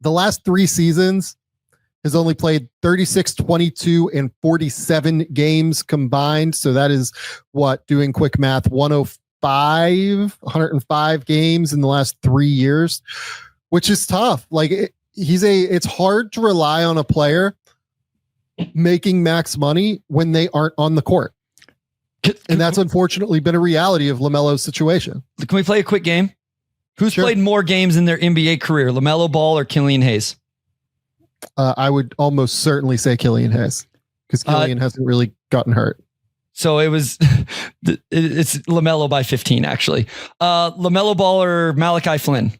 The last 3 seasons has only played 36, 22, and 47 games combined. So that is doing quick math, 105 games in the last 3 years, which is tough. Like it's hard to rely on a player making max money when they aren't on the court. And that's unfortunately been a reality of LaMelo's situation. Can we play a quick game? Who's played more games in their NBA career, LaMelo Ball or Killian Hayes? I would almost certainly say Killian Hayes because Killian hasn't really gotten hurt. So it's LaMelo by 15, actually. LaMelo Ball or Malachi Flynn?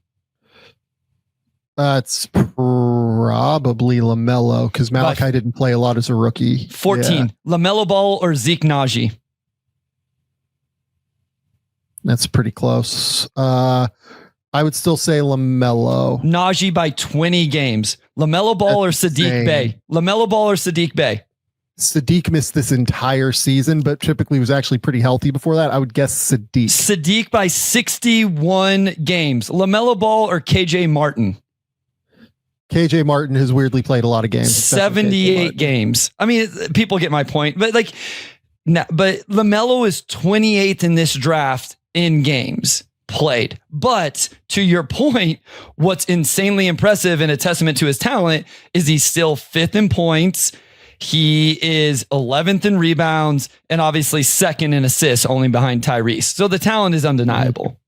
It's probably LaMelo because Malachi didn't play a lot as a rookie. 14. Yeah. LaMelo Ball or Zeke Naji? That's pretty close. I would still say LaMelo. Naji by 20 games. LaMelo Ball or Sadiq Bey? LaMelo Ball or Sadiq Bey? Sadiq missed this entire season, but typically was actually pretty healthy before that. I would guess Sadiq. Sadiq by 61 games. LaMelo Ball or KJ Martin? KJ Martin has weirdly played a lot of games. 78 games. I mean, people get my point, but but LaMelo is 28th in this draft in games played. But to your point, what's insanely impressive and a testament to his talent is he's still 5th in points. He is 11th in rebounds and obviously 2nd in assists, only behind Tyrese. So the talent is undeniable.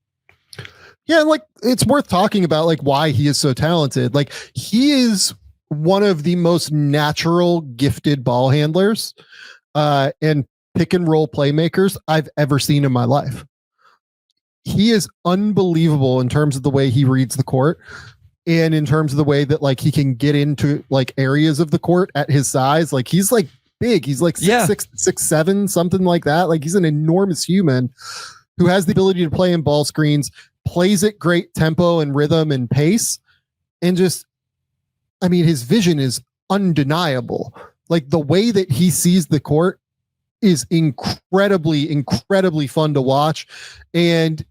Yeah, like it's worth talking about like why he is so talented. Like he is one of the most natural gifted ball handlers and pick and roll playmakers I've ever seen in my life. He is unbelievable in terms of the way he reads the court and in terms of the way that like he can get into like areas of the court at his size. Like he's like big. He's like 6'6", 6'7", something like that. Like he's an enormous human who has the ability to play in ball screens, plays at great tempo and rhythm and pace. And just, I mean, his vision is undeniable. Like the way that he sees the court is incredibly, incredibly fun to watch. And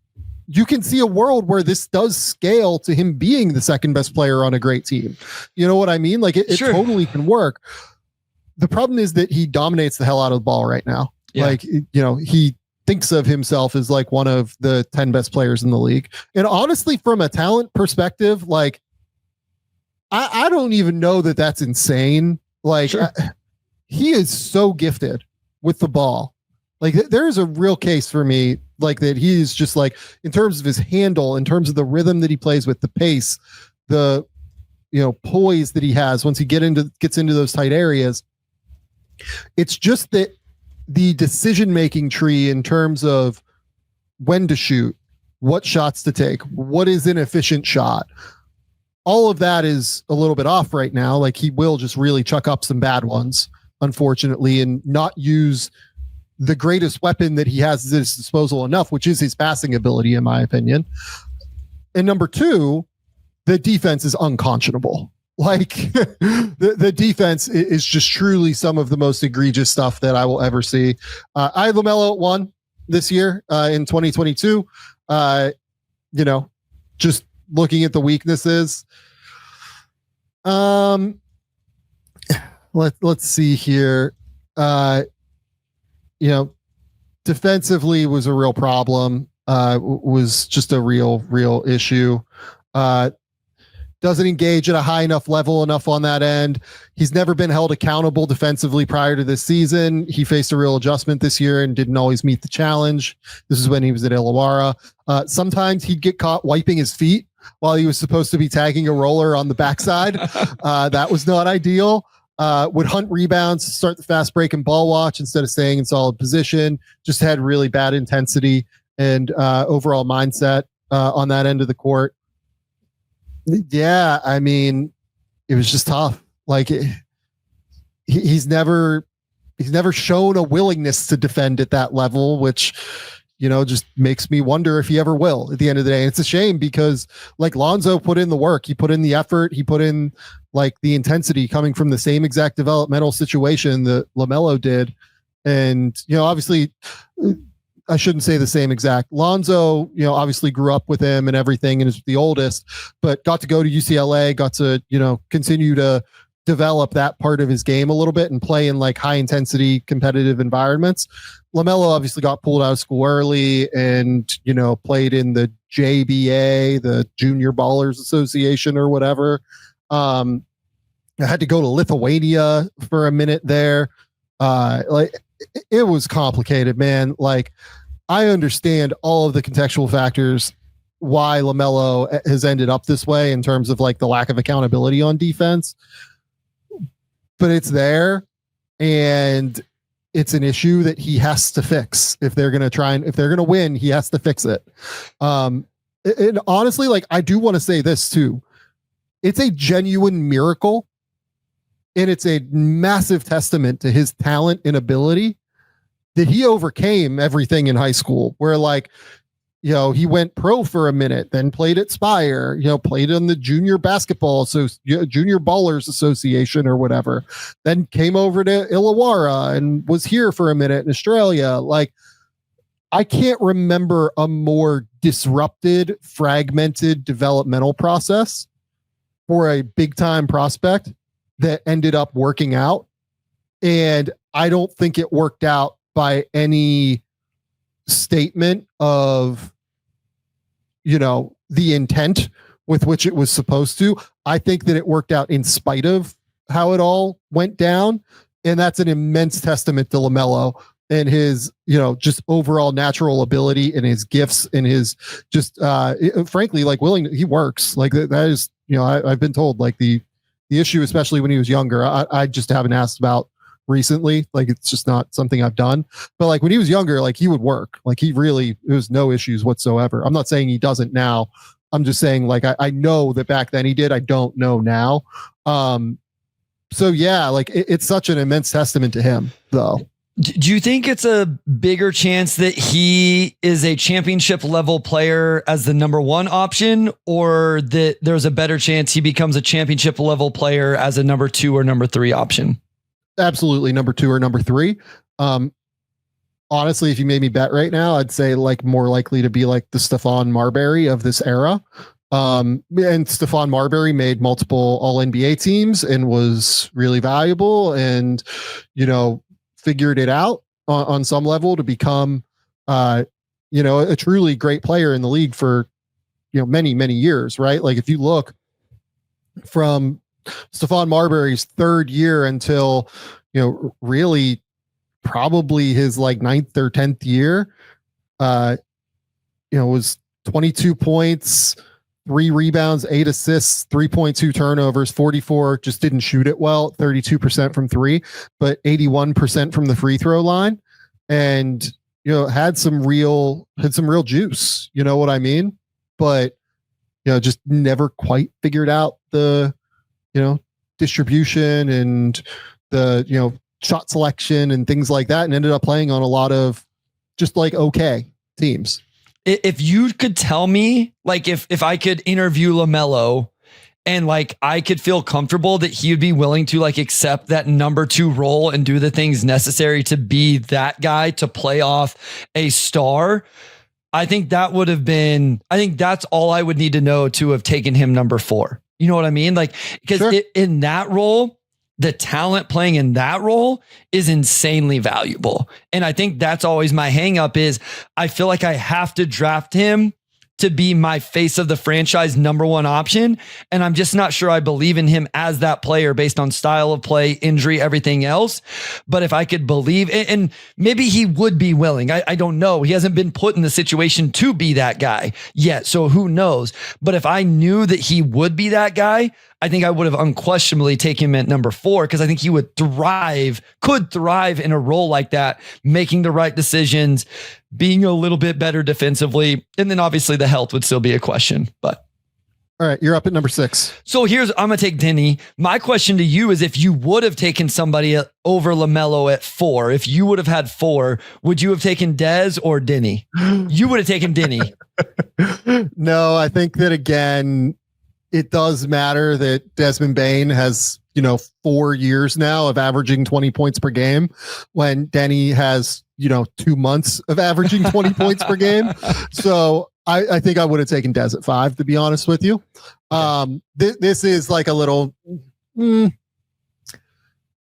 you can see a world where this does scale to him being the second best player on a great team. You know what I mean? Like it totally can work. The problem is that he dominates the hell out of the ball right now. Yeah. Like, he thinks of himself as like one of the 10 best players in the league. And honestly, from a talent perspective, like I don't even know that that's insane. Like he is so gifted with the ball. Like there is a real case for me, like that he's just like in terms of his handle, in terms of the rhythm that he plays with, the pace, the poise that he has once he gets into those tight areas. It's just that the decision-making tree in terms of when to shoot, what shots to take, what is an efficient shot, all of that is a little bit off right now. Like he will just really chuck up some bad ones, unfortunately, and not use the greatest weapon that he has at his disposal enough, which is his passing ability, in my opinion. And number two, the defense is unconscionable. Like the defense is just truly some of the most egregious stuff that I will ever see. I have LaMelo at 1 this year in 2022. Just looking at the weaknesses. Let's see here. Defensively was a real problem. Was just a real issue. Doesn't engage at a high enough level enough on that end. He's never been held accountable defensively prior to this season. He faced a real adjustment this year and didn't always meet the challenge. This is when he was at Illawarra. Sometimes he'd get caught wiping his feet while he was supposed to be tagging a roller on the backside. That was not ideal. Would hunt rebounds, start the fast break and ball watch instead of staying in solid position. Just had really bad intensity and overall mindset on that end of the court. Yeah, I mean, it was just tough. Like he's never shown a willingness to defend at that level, which just makes me wonder if he ever will at the end of the day. And it's a shame because like Lonzo put in the work, he put in the effort, he put in like the intensity coming from the same exact developmental situation that LaMelo did. And obviously, I shouldn't say the same exact. Lonzo, obviously grew up with him and everything and is the oldest, but got to go to UCLA, got to, continue to develop that part of his game a little bit and play in like high intensity competitive environments. LaMelo obviously got pulled out of school early and, played in the JBA, the Junior Ballers Association or whatever. I had to go to Lithuania for a minute there. It was complicated, man. Like, I understand all of the contextual factors why LaMelo has ended up this way in terms of like the lack of accountability on defense, but it's there and it's an issue that he has to fix if they're going to win, he has to fix it. And honestly, like, I do want to say this too. It's a genuine miracle. And it's a massive testament to his talent and ability that he overcame everything in high school where like, he went pro for a minute, then played at Spire, played in the Junior Ballers Association or whatever, then came over to Illawarra and was here for a minute in Australia. Like, I can't remember a more disrupted, fragmented developmental process for a big time prospect that ended up working out. And I don't think it worked out by any statement of, the intent with which it was supposed to. I think that it worked out in spite of how it all went down. And that's an immense testament to LaMelo and his, just overall natural ability and his gifts and his just, frankly, like he works like that is, I've been told like the issue, especially when he was younger, I just haven't asked about recently. Like, it's just not something I've done, but like when he was younger, like he would work, like it was no issues whatsoever. I'm not saying he doesn't now. I'm just saying like, I know that back then he did, I don't know now. So yeah, like it's such an immense testament to him though. Do you think it's a bigger chance that he is a championship level player as the number 1 option, or that there's a better chance he becomes a championship level player as a number 2 or number 3 option? Absolutely. Number 2 or number 3. Honestly, if you made me bet right now, I'd say like more likely to be like the Stephon Marbury of this era. And Stephon Marbury made multiple all NBA teams and was really valuable and, figured it out on some level to become, a truly great player in the league for, many, many years, right? Like if you look from Stephon Marbury's 3rd year until, really probably his like 9th or 10th year, was 22 points, 3 rebounds, 8 assists, 3.2 turnovers, 44, just didn't shoot it well, 32% from 3, but 81% from the free throw line. And, had some real juice, you know what I mean? But, just never quite figured out the, distribution and the, shot selection and things like that, and ended up playing on a lot of just like okay teams. If you could tell me, like if I could interview LaMelo And like, I could feel comfortable that he would be willing to like accept that number 2 role and do the things necessary to be that guy to play off a star. I think that's all I would need to know to have taken him number 4. You know what I mean? Like, because Sure. in that role, the talent playing in that role is insanely valuable. And I think that's always my hang up is I feel like I have to draft him to be my face of the franchise number 1 option. And I'm just not sure I believe in him as that player based on style of play, injury, everything else. But if I could believe, and maybe he would be willing, I don't know. He hasn't been put in the situation to be that guy yet. So who knows? But if I knew that he would be that guy, I think I would have unquestionably taken him at number 4 because I think he could thrive in a role like that, making the right decisions, being a little bit better defensively. And then obviously the health would still be a question, but. All right, you're up at number 6. So I'm going to take Denny. My question to you is if you would have taken somebody over LaMelo at 4, if you would have had 4, would you have taken Dez or Denny? You would have taken Denny. No, I think that again, it does matter that Desmond Bane has, 4 years now of averaging 20 points per game when Denny has, 2 months of averaging 20 points per game. So I think I would have taken Dez at 5, to be honest with you. This is like a little, it's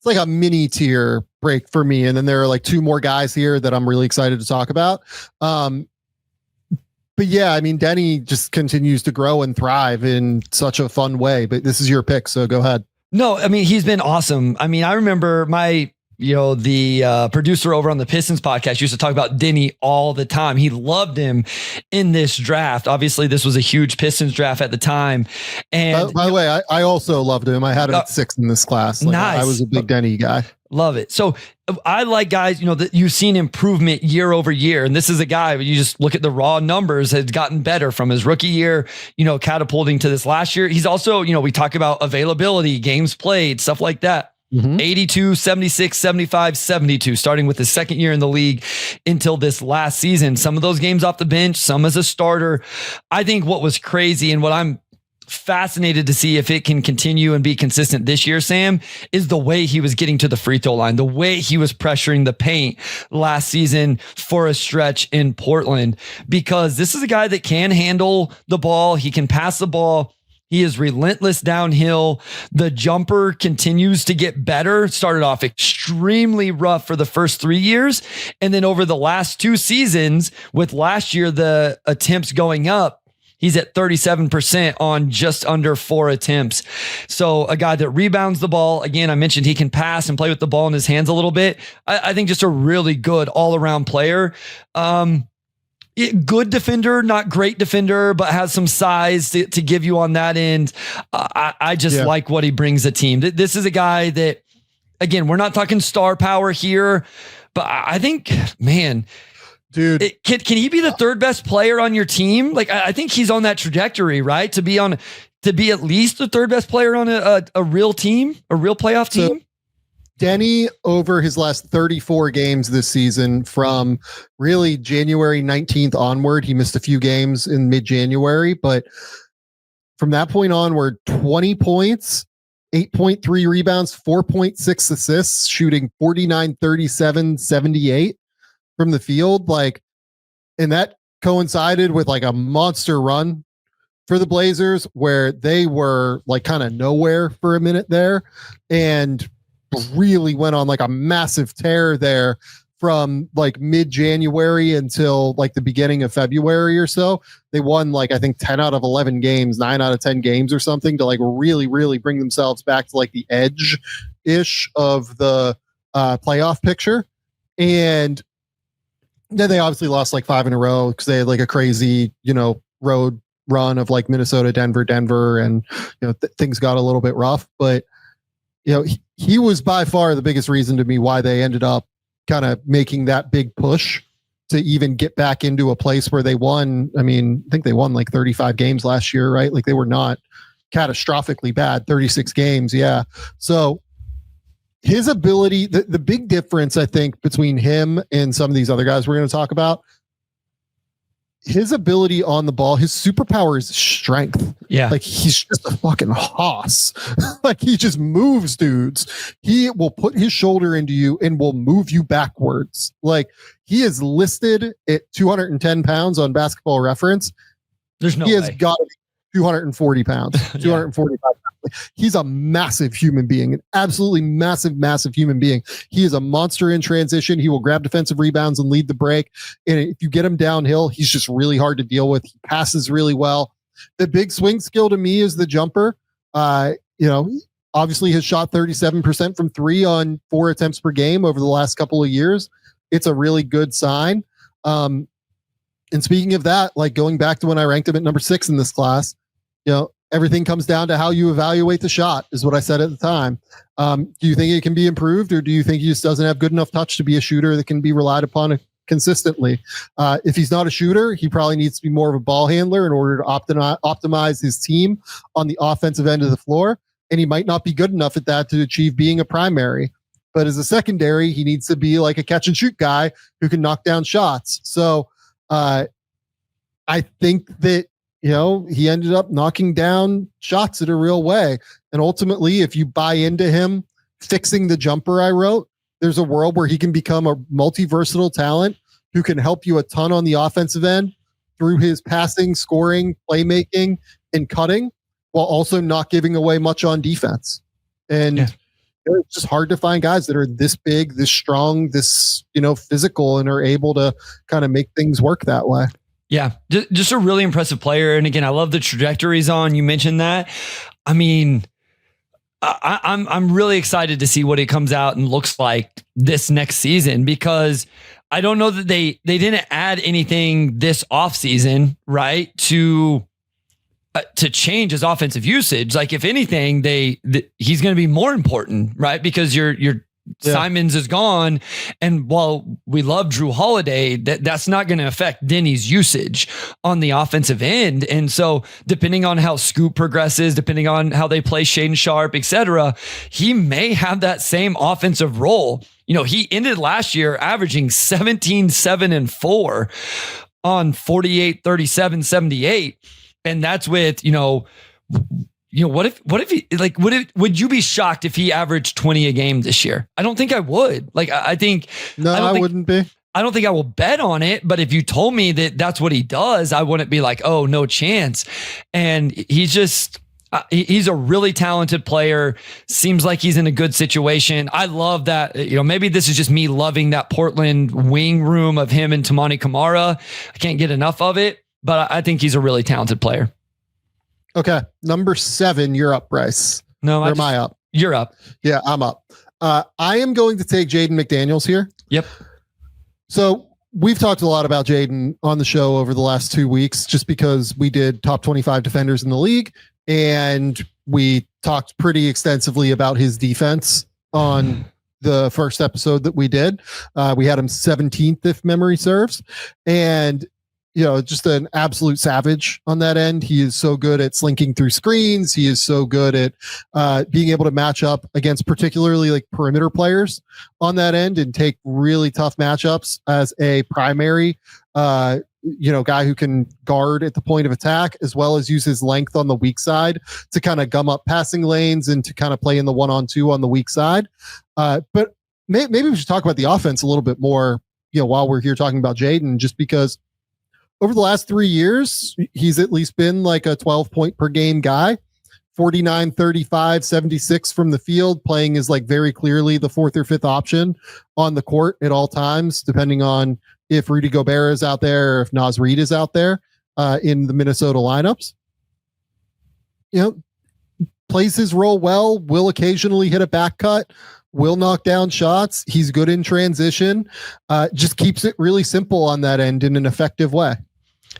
like a mini tier break for me. And then there are like 2 more guys here that I'm really excited to talk about. But yeah, I mean, Denny just continues to grow and thrive in such a fun way, but this is your pick. So go ahead. No, I mean, he's been awesome. I mean, I remember the producer over on the Pistons podcast used to talk about Denny all the time. He loved him in this draft. Obviously, this was a huge Pistons draft at the time. And by the way, I also loved him. I had him at 6 in this class. Nice. I was a big Denny guy. Love it. So I like guys, that you've seen improvement year over year. And this is a guy, you just look at the raw numbers, has gotten better from his rookie year, catapulting to this last year. He's also, we talk about availability, games played, stuff like that. 82, 76, 75, 72, starting with his second year in the league until this last season. Some of those games off the bench, some as a starter. I think what was crazy and what I'm fascinated to see if it can continue and be consistent this year, Sam, is the way he was getting to the free throw line, the way he was pressuring the paint last season for a stretch in Portland, because this is a guy that can handle the ball. He can pass the ball. He is relentless downhill. The jumper continues to get better. Started off extremely rough for the first 3 years. And then over the last 2 seasons, with last year, the attempts going up, he's at 37% on just under 4 attempts. So a guy that rebounds the ball. Again, I mentioned he can pass and play with the ball in his hands a little bit. I think just a really good all-around player. Good defender, not great defender, but has some size to give you on that end. I just like what he brings the team. This is a guy that, again, we're not talking star power here, but I think, man, dude, can he be the 3rd best player on your team? Like, I think he's on that trajectory, right? To be at least the 3rd best player on a real team, a real playoff team. So, Denny, over his last 34 games this season, from really January 19th onward, he missed a few games in mid-January, but from that point onward, 20 points, 8.3 rebounds, 4.6 assists, shooting 49, 37, 78 from the field. And that coincided with a monster run for the Blazers where they were kind of nowhere for a minute there, and really went on a massive tear there from mid-January until the beginning of February or so. They won I think 10 out of 11 games, 9 out of 10 games or something to really, really bring themselves back to the edge-ish of the playoff picture. And then they obviously lost 5 in a row because they had a crazy, road run of Minnesota, Denver, and things got a little bit rough. But he was by far the biggest reason to me why they ended up kind of making that big push to even get back into a place where they won. I mean, I think they won 35 games last year, right? They were not catastrophically bad, 36 games. Yeah. So his ability, the big difference, I think, between him and some of these other guys we're going to talk about, his ability on the ball, his superpower is strength. Yeah. Like he's just a fucking hoss. Like he just moves dudes. He will put his shoulder into you and will move you backwards. Like he is listed at 210 pounds on Basketball Reference. There's no he way. has got to be 240 pounds, 245 pounds. He's a massive human being, an absolutely massive human being. He is a monster in transition. He will grab defensive rebounds and lead the break. And if you get him downhill, he's just really hard to deal with. He passes really well. The big swing skill to me is the jumper. Obviously has shot 37% from 3 on 4 attempts per game over the last couple of years. It's a really good sign. And speaking of that, like going back to when I ranked him at number 6 in this class, everything comes down to how you evaluate the shot is what I said at the time. Do you think it can be improved, or do you think he just doesn't have good enough touch to be a shooter that can be relied upon consistently? If he's not a shooter, he probably needs to be more of a ball handler in order to optimize his team on the offensive end of the floor. And he might not be good enough at that to achieve being a primary. But as a secondary, he needs to be like a catch and shoot guy who can knock down shots. So I think that, he ended up knocking down shots in a real way. And ultimately, if you buy into him fixing the jumper I wrote, there's a world where he can become a multi-versatile talent who can help you a ton on the offensive end through his passing, scoring, playmaking, and cutting, while also not giving away much on defense. And it's just hard to find guys that are this big, this strong, this, physical, and are able to kind of make things work that way. Yeah, just a really impressive player. And again, I love the trajectory he's on. You mentioned that. I mean, I'm really excited to see what it comes out and looks like this next season, because I don't know that they didn't add anything this offseason, right, to change his offensive usage. Like if anything, he's going to be more important, right? Because you're Simons is gone. And while we love Drew Holiday, that's not going to affect Denny's usage on the offensive end. And so depending on how Scoop progresses, depending on how they play Shaedon Sharpe, etc., he may have that same offensive role. He ended last year averaging 17, 7, and 4 on 48, 37, 78. And that's with, would you be shocked if he averaged 20 a game this year? I don't think I would. I wouldn't be. I don't think I will bet on it, but if you told me that that's what he does, I wouldn't be like, oh, no chance. And he's just, he's a really talented player. Seems like he's in a good situation. I love that. Maybe this is just me loving that Portland wing room of him and Tamani Kamara. I can't get enough of it, but I think he's a really talented player. Okay. Number 7, you're up, Bryce. No, am I up? You're up. Yeah, I'm up. I am going to take Jaden McDaniels here. Yep. So we've talked a lot about Jaden on the show over the last 2 weeks, just because we did top 25 defenders in the league. And we talked pretty extensively about his defense on the first episode that we did. We had him 17th, if memory serves. And just an absolute savage on that end. He is so good at slinking through screens. He is so good at being able to match up against particularly like perimeter players on that end and take really tough matchups as a primary, guy who can guard at the point of attack, as well as use his length on the weak side to kind of gum up passing lanes and to kind of play in the 1-on-2 on the weak side. But maybe we should talk about the offense a little bit more, while we're here talking about Jaden, just because over the last 3 years, he's at least been like a 12-point per game guy, 49, 35, 76 from the field, playing as like very clearly the 4th or 5th option on the court at all times, depending on if Rudy Gobert is out there or if Naz Reid is out there in the Minnesota lineups. Plays his role well, will occasionally hit a back cut, will knock down shots. He's good in transition, just keeps it really simple on that end in an effective way.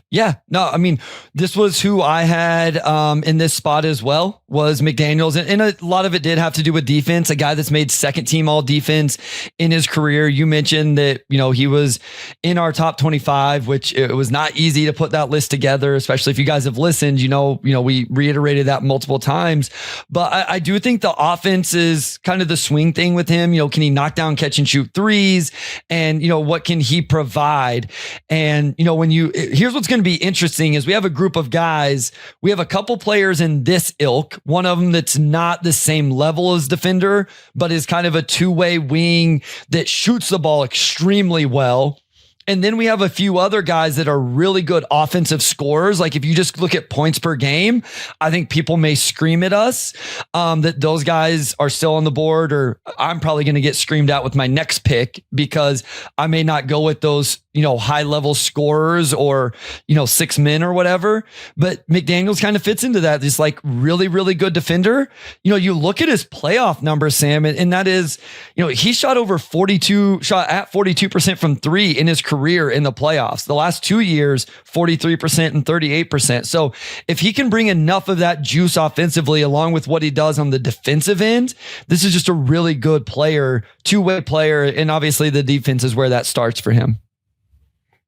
Yeah, no, I mean, this was who I had in this spot as well, was McDaniels. And a lot of it did have to do with defense, a guy that's made second team all defense in his career. You mentioned that, he was in our top 25, which it was not easy to put that list together, especially if you guys have listened, we reiterated that multiple times. But I do think the offense is kind of the swing thing with him. Can he knock down, catch and shoot threes? And, what can he provide? And, here's what's what's going to be interesting is we have a group of guys. We have a couple players in this ilk. One of them that's not the same level as defender, but is kind of a two-way wing that shoots the ball extremely well. And then we have a few other guys that are really good offensive scorers. Like if you just look at points per game, I think people may scream at us that those guys are still on the board, or I'm probably going to get screamed at with my next pick because I may not go with those, high level scorers or, 6 men or whatever. But McDaniels kind of fits into that. This like really, really good defender. You look at his playoff numbers, Sam, and that is, he shot at 42% from three in his career in the playoffs. The last 2 years, 43% and 38%. So if he can bring enough of that juice offensively along with what he does on the defensive end, this is just a really good player, two-way player. And obviously the defense is where that starts for him.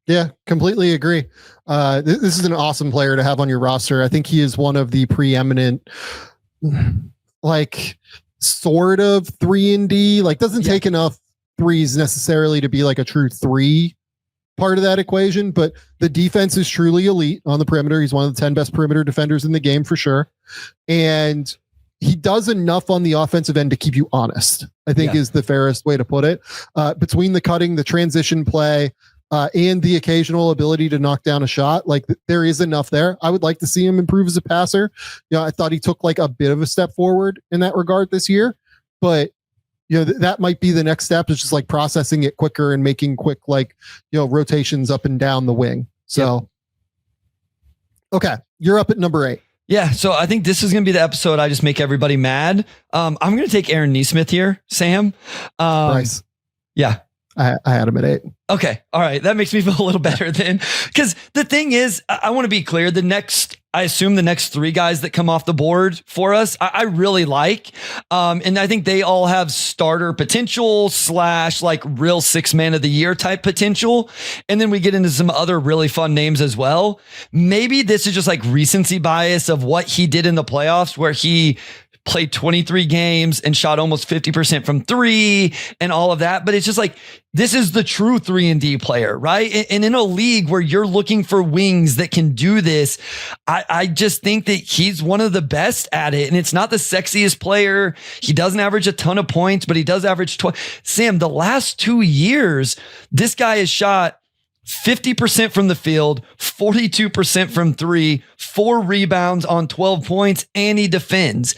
Yeah, completely agree. This is an awesome player to have on your roster. I think he is one of the preeminent, like sort of 3-and-D, like doesn't take enough threes necessarily to be like a true 3 part of that equation, but the defense is truly elite on the perimeter. He's one of the 10 best perimeter defenders in the game for sure. And he does enough on the offensive end to keep you honest, I think is the fairest way to put it. Between the cutting, the transition play, and the occasional ability to knock down a shot, like there is enough there. I would like to see him improve as a passer. I thought he took like a bit of a step forward in that regard this year, but that might be the next step, is just like processing it quicker and making quick, like, rotations up and down the wing. So, okay, you're up at number 8. Yeah, so I think this is going to be the episode I just make everybody mad. I'm going to take Aaron Nesmith here, Sam. Bryce. Yeah. I had him at 8. Okay. All right. That makes me feel a little better then. Because the thing is, I want to be clear. I assume the next 3 guys that come off the board for us, I really like. And I think they all have starter potential / like real 6-man of the year type potential. And then we get into some other really fun names as well. Maybe this is just like recency bias of what he did in the playoffs, where he played 23 games and shot almost 50% from 3 and all of that. But it's just like, this is the true 3-and-D player, right? And in a league where you're looking for wings that can do this, I just think that he's one of the best at it. And it's not the sexiest player. He doesn't average a ton of points, but he does average Sam, the last 2 years, this guy has shot 50% from the field, 42% from 3, 4 rebounds on 12 points, and he defends.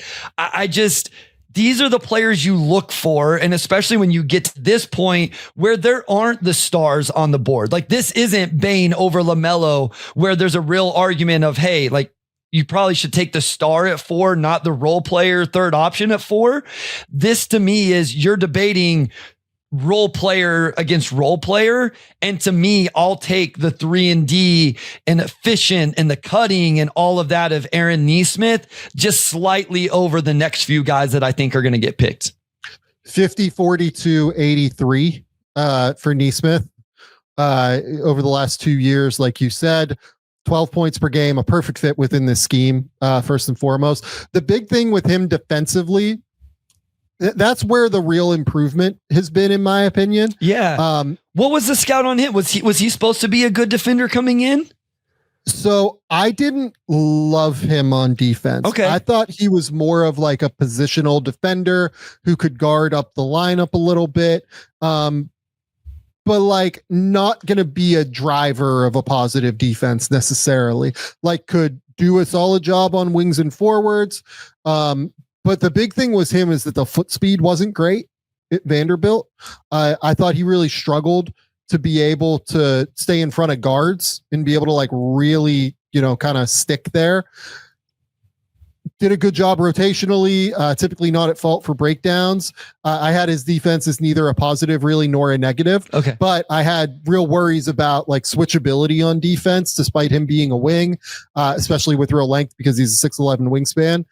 These are the players you look for. And especially when you get to this point where there aren't the stars on the board. Like this isn't Bane over LaMelo, where there's a real argument of, hey, like you probably should take the star at 4, not the role player third option at 4. This to me is you're debating role player against role player. And to me, I'll take the 3-and-D and efficient and the cutting and all of that of Aaron Nesmith just slightly over the next few guys that I think are going to get picked. 50, 42, 83 for Nesmith over the last 2 years. Like you said, 12 points per game, a perfect fit within this scheme, first and foremost. The big thing with him defensively, that's where the real improvement has been, in my opinion. Yeah. What was the scout on him? Was he supposed to be a good defender coming in? So I didn't love him on defense. Okay. I thought he was more of like a positional defender who could guard up the lineup a little bit. But like not going to be a driver of a positive defense necessarily. Like could do a solid job on wings and forwards. But the big thing was him is that the foot speed wasn't great at Vanderbilt. I thought he really struggled to be able to stay in front of guards and be able to like really, kind of stick there. Did a good job rotationally, typically not at fault for breakdowns. I had his defense as neither a positive really nor a negative. Okay. But I had real worries about like switchability on defense, despite him being a wing, especially with real length because he's a 6'11" wingspan.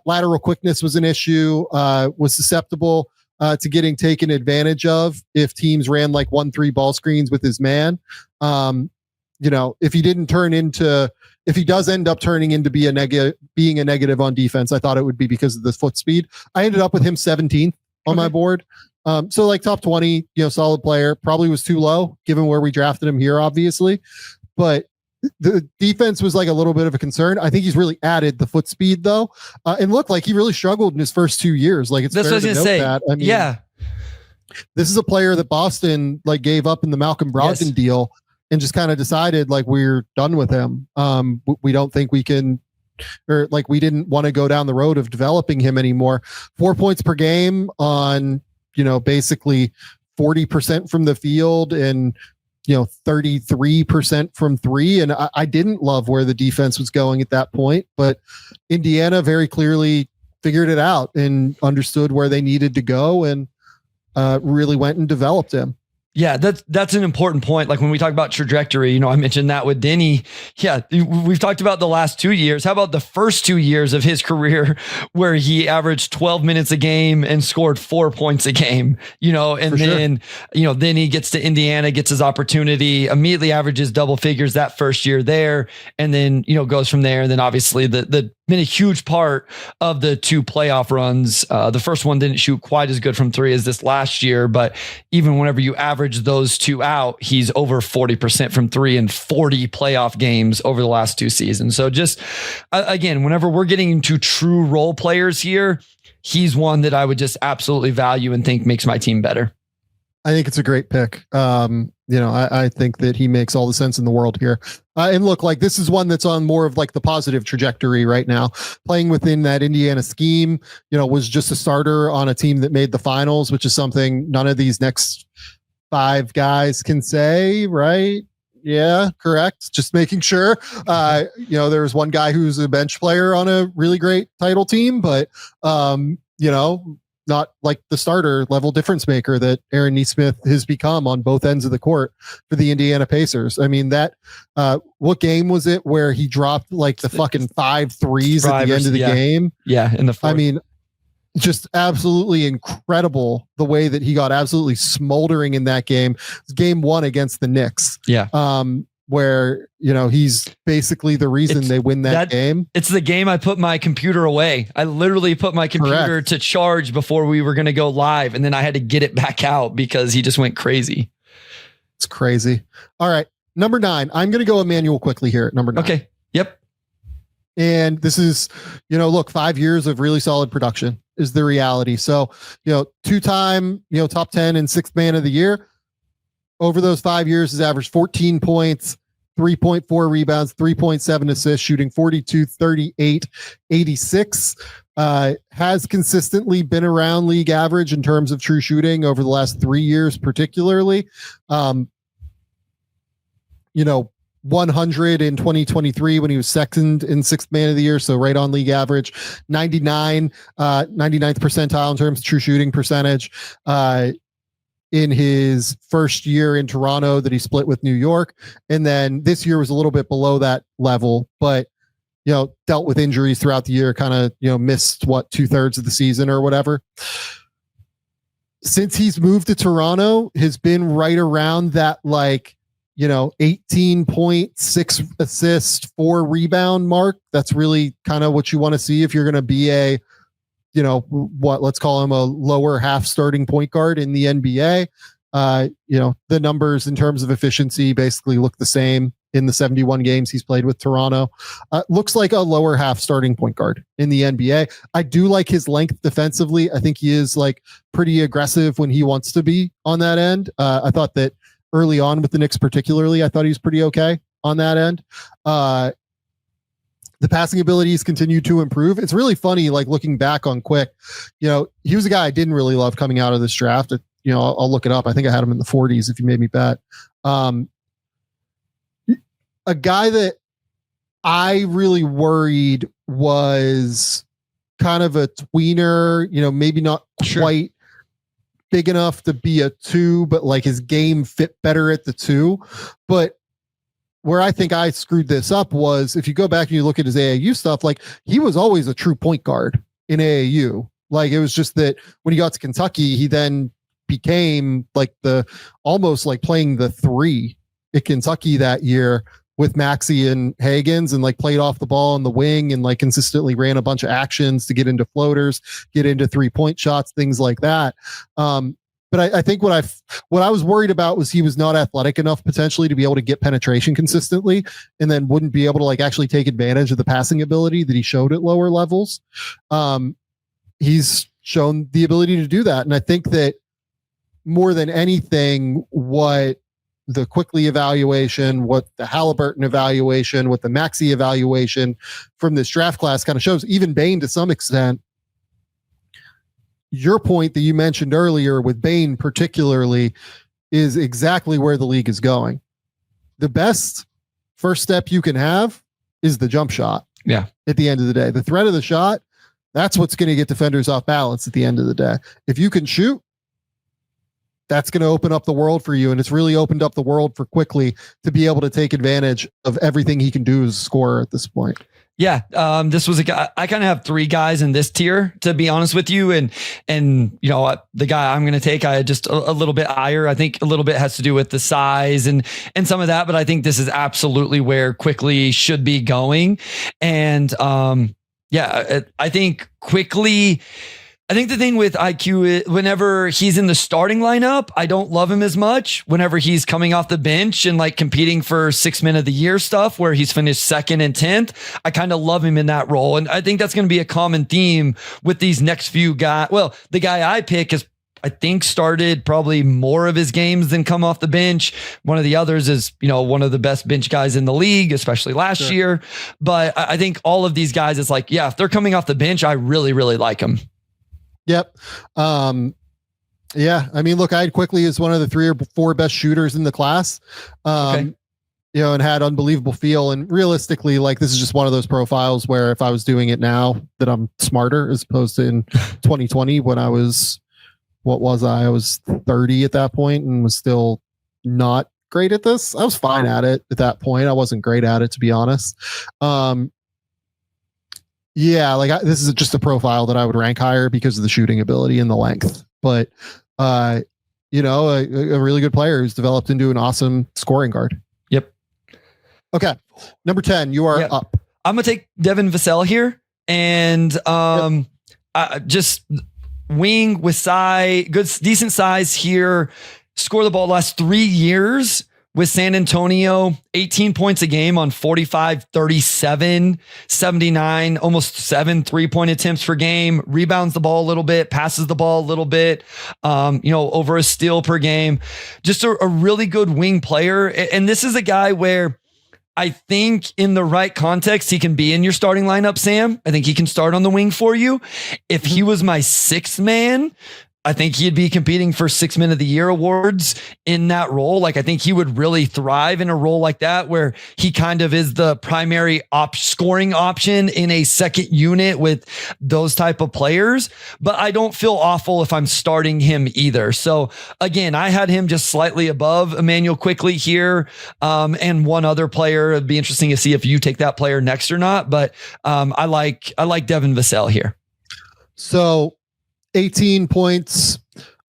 Lateral quickness was an issue, was susceptible to getting taken advantage of if teams ran like 1-3 ball screens with his man. If he does end up turning into being a negative on defense, I thought it would be because of the foot speed. I ended up with him 17th on my board. So like top 20, solid player, probably was too low given where we drafted him here, obviously. But the defense was like a little bit of a concern. I think he's really added the foot speed though, and looked like he really struggled in his first 2 years. Like it's That's fair what I to was note gonna say. that. I mean, Yeah, this is a player that Boston like gave up in the Malcolm Brogdon deal and just kind of decided like we're done with him. We don't think we can, or like we didn't want to go down the road of developing him anymore. 4 points per game on, basically 40% from the field and 33% from three. And I didn't love where the defense was going at that point, but Indiana very clearly figured it out and understood where they needed to go and really went and developed him. Yeah, that's an important point. Like when we talk about trajectory, I mentioned that with Denny. Yeah, we've talked about the last 2 years. How about the first 2 years of his career where he averaged 12 minutes a game and scored 4 points a game, and For then, then he gets to Indiana, gets his opportunity, immediately averages double figures that first year there, and then, goes from there. And then obviously the been a huge part of the 2 playoff runs. The first one didn't shoot quite as good from three as this last year, but even whenever you average those 2 out, he's over 40% from three in 40 playoff games over the last 2 seasons. So just again, whenever we're getting into true role players here, he's one that I would just absolutely value and think makes my team better. I think it's a great pick. I think that he makes all the sense in the world here. And look, like this is one that's on more of like the positive trajectory right now. Playing within that Indiana scheme, was just a starter on a team that made the finals, which is something none of these next 5 guys can say, right? Yeah, correct. Just making sure. There was one guy who's a bench player on a really great title team, but not like the starter level difference maker that Aaron Nesmith has become on both ends of the court for the Indiana Pacers. I mean, what game was it where he dropped like the fucking 5 threes at the end of the game? Yeah. In the fourth. I mean, just absolutely incredible the way that he got absolutely smoldering in that game. It was game 1 against the Knicks. Yeah. Where, he's basically the reason they win that game. It's the game I put my computer away. I literally put my computer to charge before we were going to go live. And then I had to get it back out because he just went crazy. It's crazy. All right. Number 9. I'm going to go Emmanuel quickly here at number 9. Okay. Yep. And this is, look, 5 years of really solid production is the reality. So, 2-time, top 10 and 6th man of the year. Over those 5 years, has averaged 14 points, 3.4 rebounds, 3.7 assists, shooting 42, 38, 86. Has consistently been around league average in terms of true shooting over the last 3 years, particularly. 100 in 2023 when he was second in 6th man of the year. So right on league average, 99, 99th percentile in terms of true shooting percentage. In his first year in Toronto that he split with New York. And then this year was a little bit below that level, but, dealt with injuries throughout the year, kind of, missed 2/3 of the season or whatever. Since he's moved to Toronto, has been right around that, 18.6 assist, 4 rebound mark. That's really kind of what you want to see if you're going to be a, let's call him a lower half starting point guard in the NBA. The numbers in terms of efficiency basically look the same in the 71 games he's played with Toronto. Looks like a lower half starting point guard in the NBA. I do like his length defensively. I think he is pretty aggressive when he wants to be on that end. I thought that early on with the Knicks particularly, I thought he was pretty okay on that end. The passing abilities continue to improve. It's really funny, looking back on Quick, he was a guy I didn't really love coming out of this draft. I'll look it up. I think I had him in the 40s if you made me bet. A guy that I really worried was kind of a tweener, maybe not quite big enough to be a 2, but his game fit better at the 2. But where I think I screwed this up was if you go back and you look at his AAU stuff, he was always a true point guard in AAU. It was just that when he got to Kentucky, he then became almost playing the 3 at Kentucky that year with Maxey and Higgins and played off the ball on the wing and consistently ran a bunch of actions to get into floaters, get into 3-point shots, things like that. But But I think what I was worried about was he was not athletic enough potentially to be able to get penetration consistently, and then wouldn't be able to like actually take advantage of the passing ability that he showed at lower levels. He's shown the ability to do that. And I think that more than anything, what the Quickly evaluation, what the Haliburton evaluation, what the Maxey evaluation from this draft class kind of shows, even Bane to some extent, your point that you mentioned earlier with Bane particularly is exactly where the league is going. The best first step you can have is the jump shot. Yeah. At the end of the day, the threat of the shot, that's what's going to get defenders off balance at the end of the day. If you can shoot, that's going to open up the world for you. And it's really opened up the world for Quickly to be able to take advantage of everything he can do as a scorer at this point. Yeah. This was a guy, I kind of have three guys in this tier, to be honest with you. And you know, the guy I'm going to take, I just a little bit higher. I think a little bit has to do with the size and some of that, but I think this is absolutely where Quickly should be going. And, I think Quickly, I think the thing with IQ is whenever he's in the starting lineup, I don't love him as much. Whenever he's coming off the bench and like competing for 6 men of the year stuff where he's finished 2nd and 10th, I kind of love him in that role. And I think that's going to be a common theme with these next few guys. Well, the guy I pick is, I think, started probably more of his games than come off the bench. One of the others is, you know, one of the best bench guys in the league, especially last year. But I think all of these guys, it's like, yeah, if they're coming off the bench, I really, really like them. Yep. Yeah. I mean, look, I had Quickly as one of the 3 or 4 best shooters in the class. You know, and had unbelievable feel. And realistically, like, this is just one of those profiles where if I was doing it now, that I'm smarter as opposed to in 2020 when I was, what was I was 30 at that point and was still not great at this. I was fine at it at that point. I wasn't great at it, to be honest. Yeah, like this is just a profile that I would rank higher because of the shooting ability and the length. But, you know, a really good player who's developed into an awesome scoring guard. Yep. Okay. Number 10, you are up. I'm going to take Devin Vassell here. And just wing with size, good, decent size here. Score the ball last 3 years. With San Antonio, 18 points a game on 45, 37, 79, almost 7 3-point attempts per game, rebounds the ball a little bit, passes the ball a little bit, you know, over a steal per game. Just a really good wing player. And this is a guy where I think in the right context, he can be in your starting lineup, Sam. I think he can start on the wing for you. If he was my 6th man, I think he'd be competing for 6 Men of the Year awards in that role. Like, I think he would really thrive in a role like that, where he kind of is the primary scoring option in a second unit with those type of players. But I don't feel awful if I'm starting him either. So again, I had him just slightly above Emmanuel Quickly here. And one other player. It'd be interesting to see if you take that player next or not. But I like Devin Vassell here. So 18 points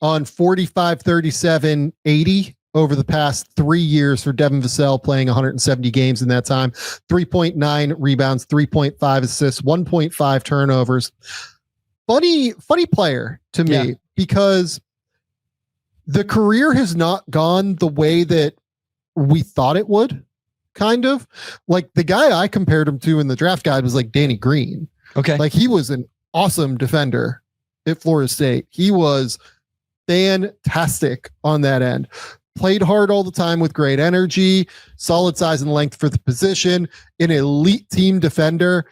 on 45, 37, 80 over the past 3 years for Devin Vassell, playing 170 games in that time. 3.9 rebounds, 3.5 assists, 1.5 turnovers. Funny player to me, because the career has not gone the way that we thought it would. Kind of like the guy I compared him to in the draft guide was like Danny Green. Okay. Like, he was an awesome defender at Florida State. He was fantastic on that end. Played hard all the time with great energy, solid size and length for the position, an elite team defender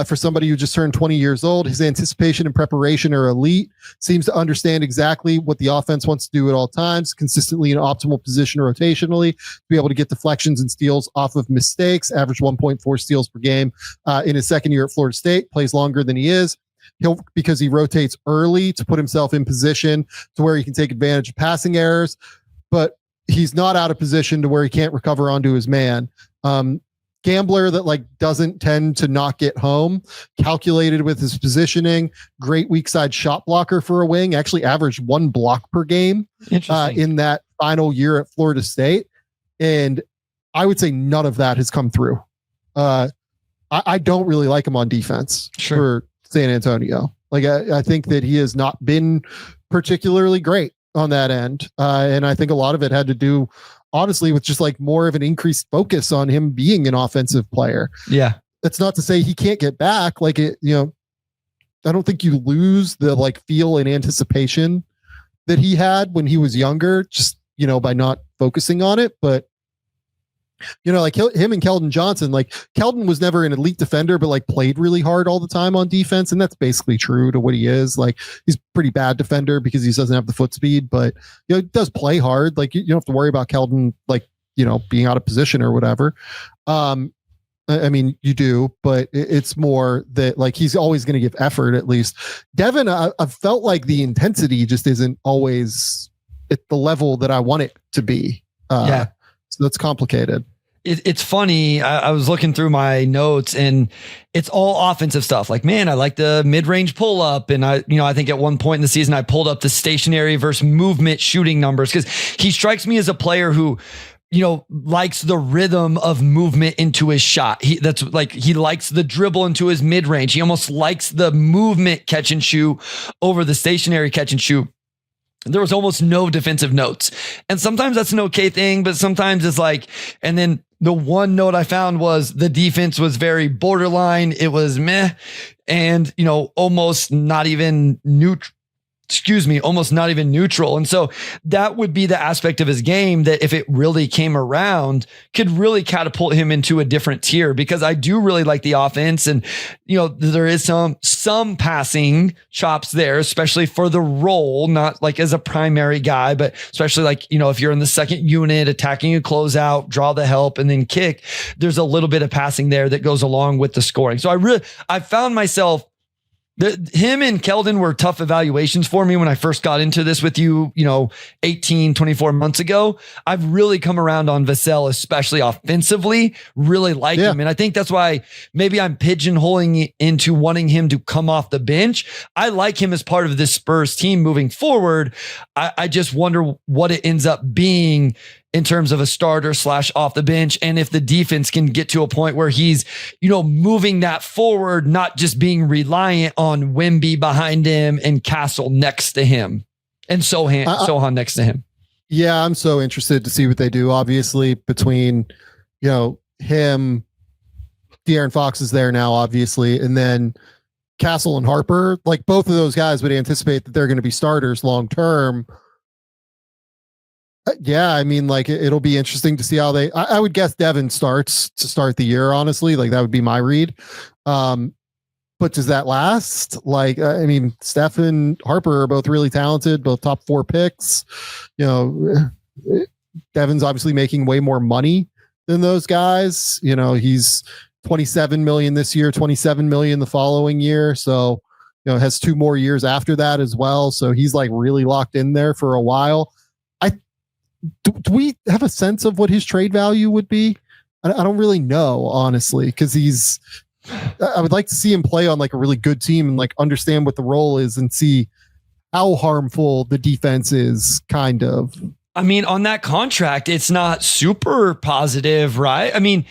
for somebody who just turned 20 years old. His anticipation and preparation are elite, seems to understand exactly what the offense wants to do at all times, consistently in optimal position rotationally, to be able to get deflections and steals off of mistakes, average 1.4 steals per game in his second year at Florida State, plays longer than he is. Because he rotates early to put himself in position to where he can take advantage of passing errors, but he's not out of position to where he can't recover onto his man. Gambler that like doesn't tend to not get home, calculated with his positioning, great weak side shot blocker for a wing, actually averaged 1 block per game in that final year at Florida State. And I would say none of that has come through. I don't really like him on defense for San Antonio. Like, I think that he has not been particularly great. on that end. And I think a lot of it had to do, honestly, with just like more of an increased focus on him being an offensive player. Yeah. That's not to say he can't get back. Like it, I don't think you lose the like feel and anticipation that he had when he was younger, just, by not focusing on it. But, like him and Keldon Johnson, like Keldon was never an elite defender, but like played really hard all the time on defense. And that's basically true to what he is. Like he's a pretty bad defender because he doesn't have the foot speed, but he does play hard. Like you don't have to worry about Keldon, like, being out of position or whatever. I mean, you do, but it's more that like he's always going to give effort at least. Devin, I felt like the intensity just isn't always at the level that I want it to be. So that's complicated. It's funny. I was looking through my notes and it's all offensive stuff. Like, man, I like the mid-range pull up. And I think at one point in the season, I pulled up the stationary versus movement shooting numbers because he strikes me as a player who, likes the rhythm of movement into his shot. He likes the dribble into his mid range. He almost likes the movement catch and shoot over the stationary catch and shoot. There was almost no defensive notes. And sometimes that's an okay thing, but sometimes it's like, and then the one note I found was the defense was very borderline. It was meh. And, almost not even neutral. And so that would be the aspect of his game that if it really came around could really catapult him into a different tier, because I do really like the offense. And, there is some passing chops there, especially for the role, not like as a primary guy, but especially like, if you're in the second unit attacking a closeout, draw the help and then kick, there's a little bit of passing there that goes along with the scoring. So I found myself, him and Keldon were tough evaluations for me when I first got into this with you, 24 months ago. I've really come around on Vassell, especially offensively, really like him. And I think that's why maybe I'm pigeonholing into wanting him to come off the bench. I like him as part of this Spurs team moving forward. I just wonder what it ends up being in terms of a starter / off the bench. And if the defense can get to a point where he's, moving that forward, not just being reliant on Wemby behind him and Castle next to him and Sohan next to him. Yeah. I'm so interested to see what they do. Obviously between, him, De'Aaron Fox is there now, obviously. And then Castle and Harper, like both of those guys would anticipate that they're going to be starters long-term. Yeah, I mean, like it'll be interesting to see how I would guess Devin starts to start the year, honestly. Like that would be my read. But does that last? Like, I mean, Steph and Harper are both really talented, both top 4 picks. Devin's obviously making way more money than those guys. He's 27 million this year, 27 million the following year. So, has 2 more years after that as well. So he's like really locked in there for a while. Do we have a sense of what his trade value would be? I don't really know, honestly, because I would like to see him play on like a really good team and like understand what the role is and see how harmful the defense is, kind of. I mean, on that contract, it's not super positive, right? I mean,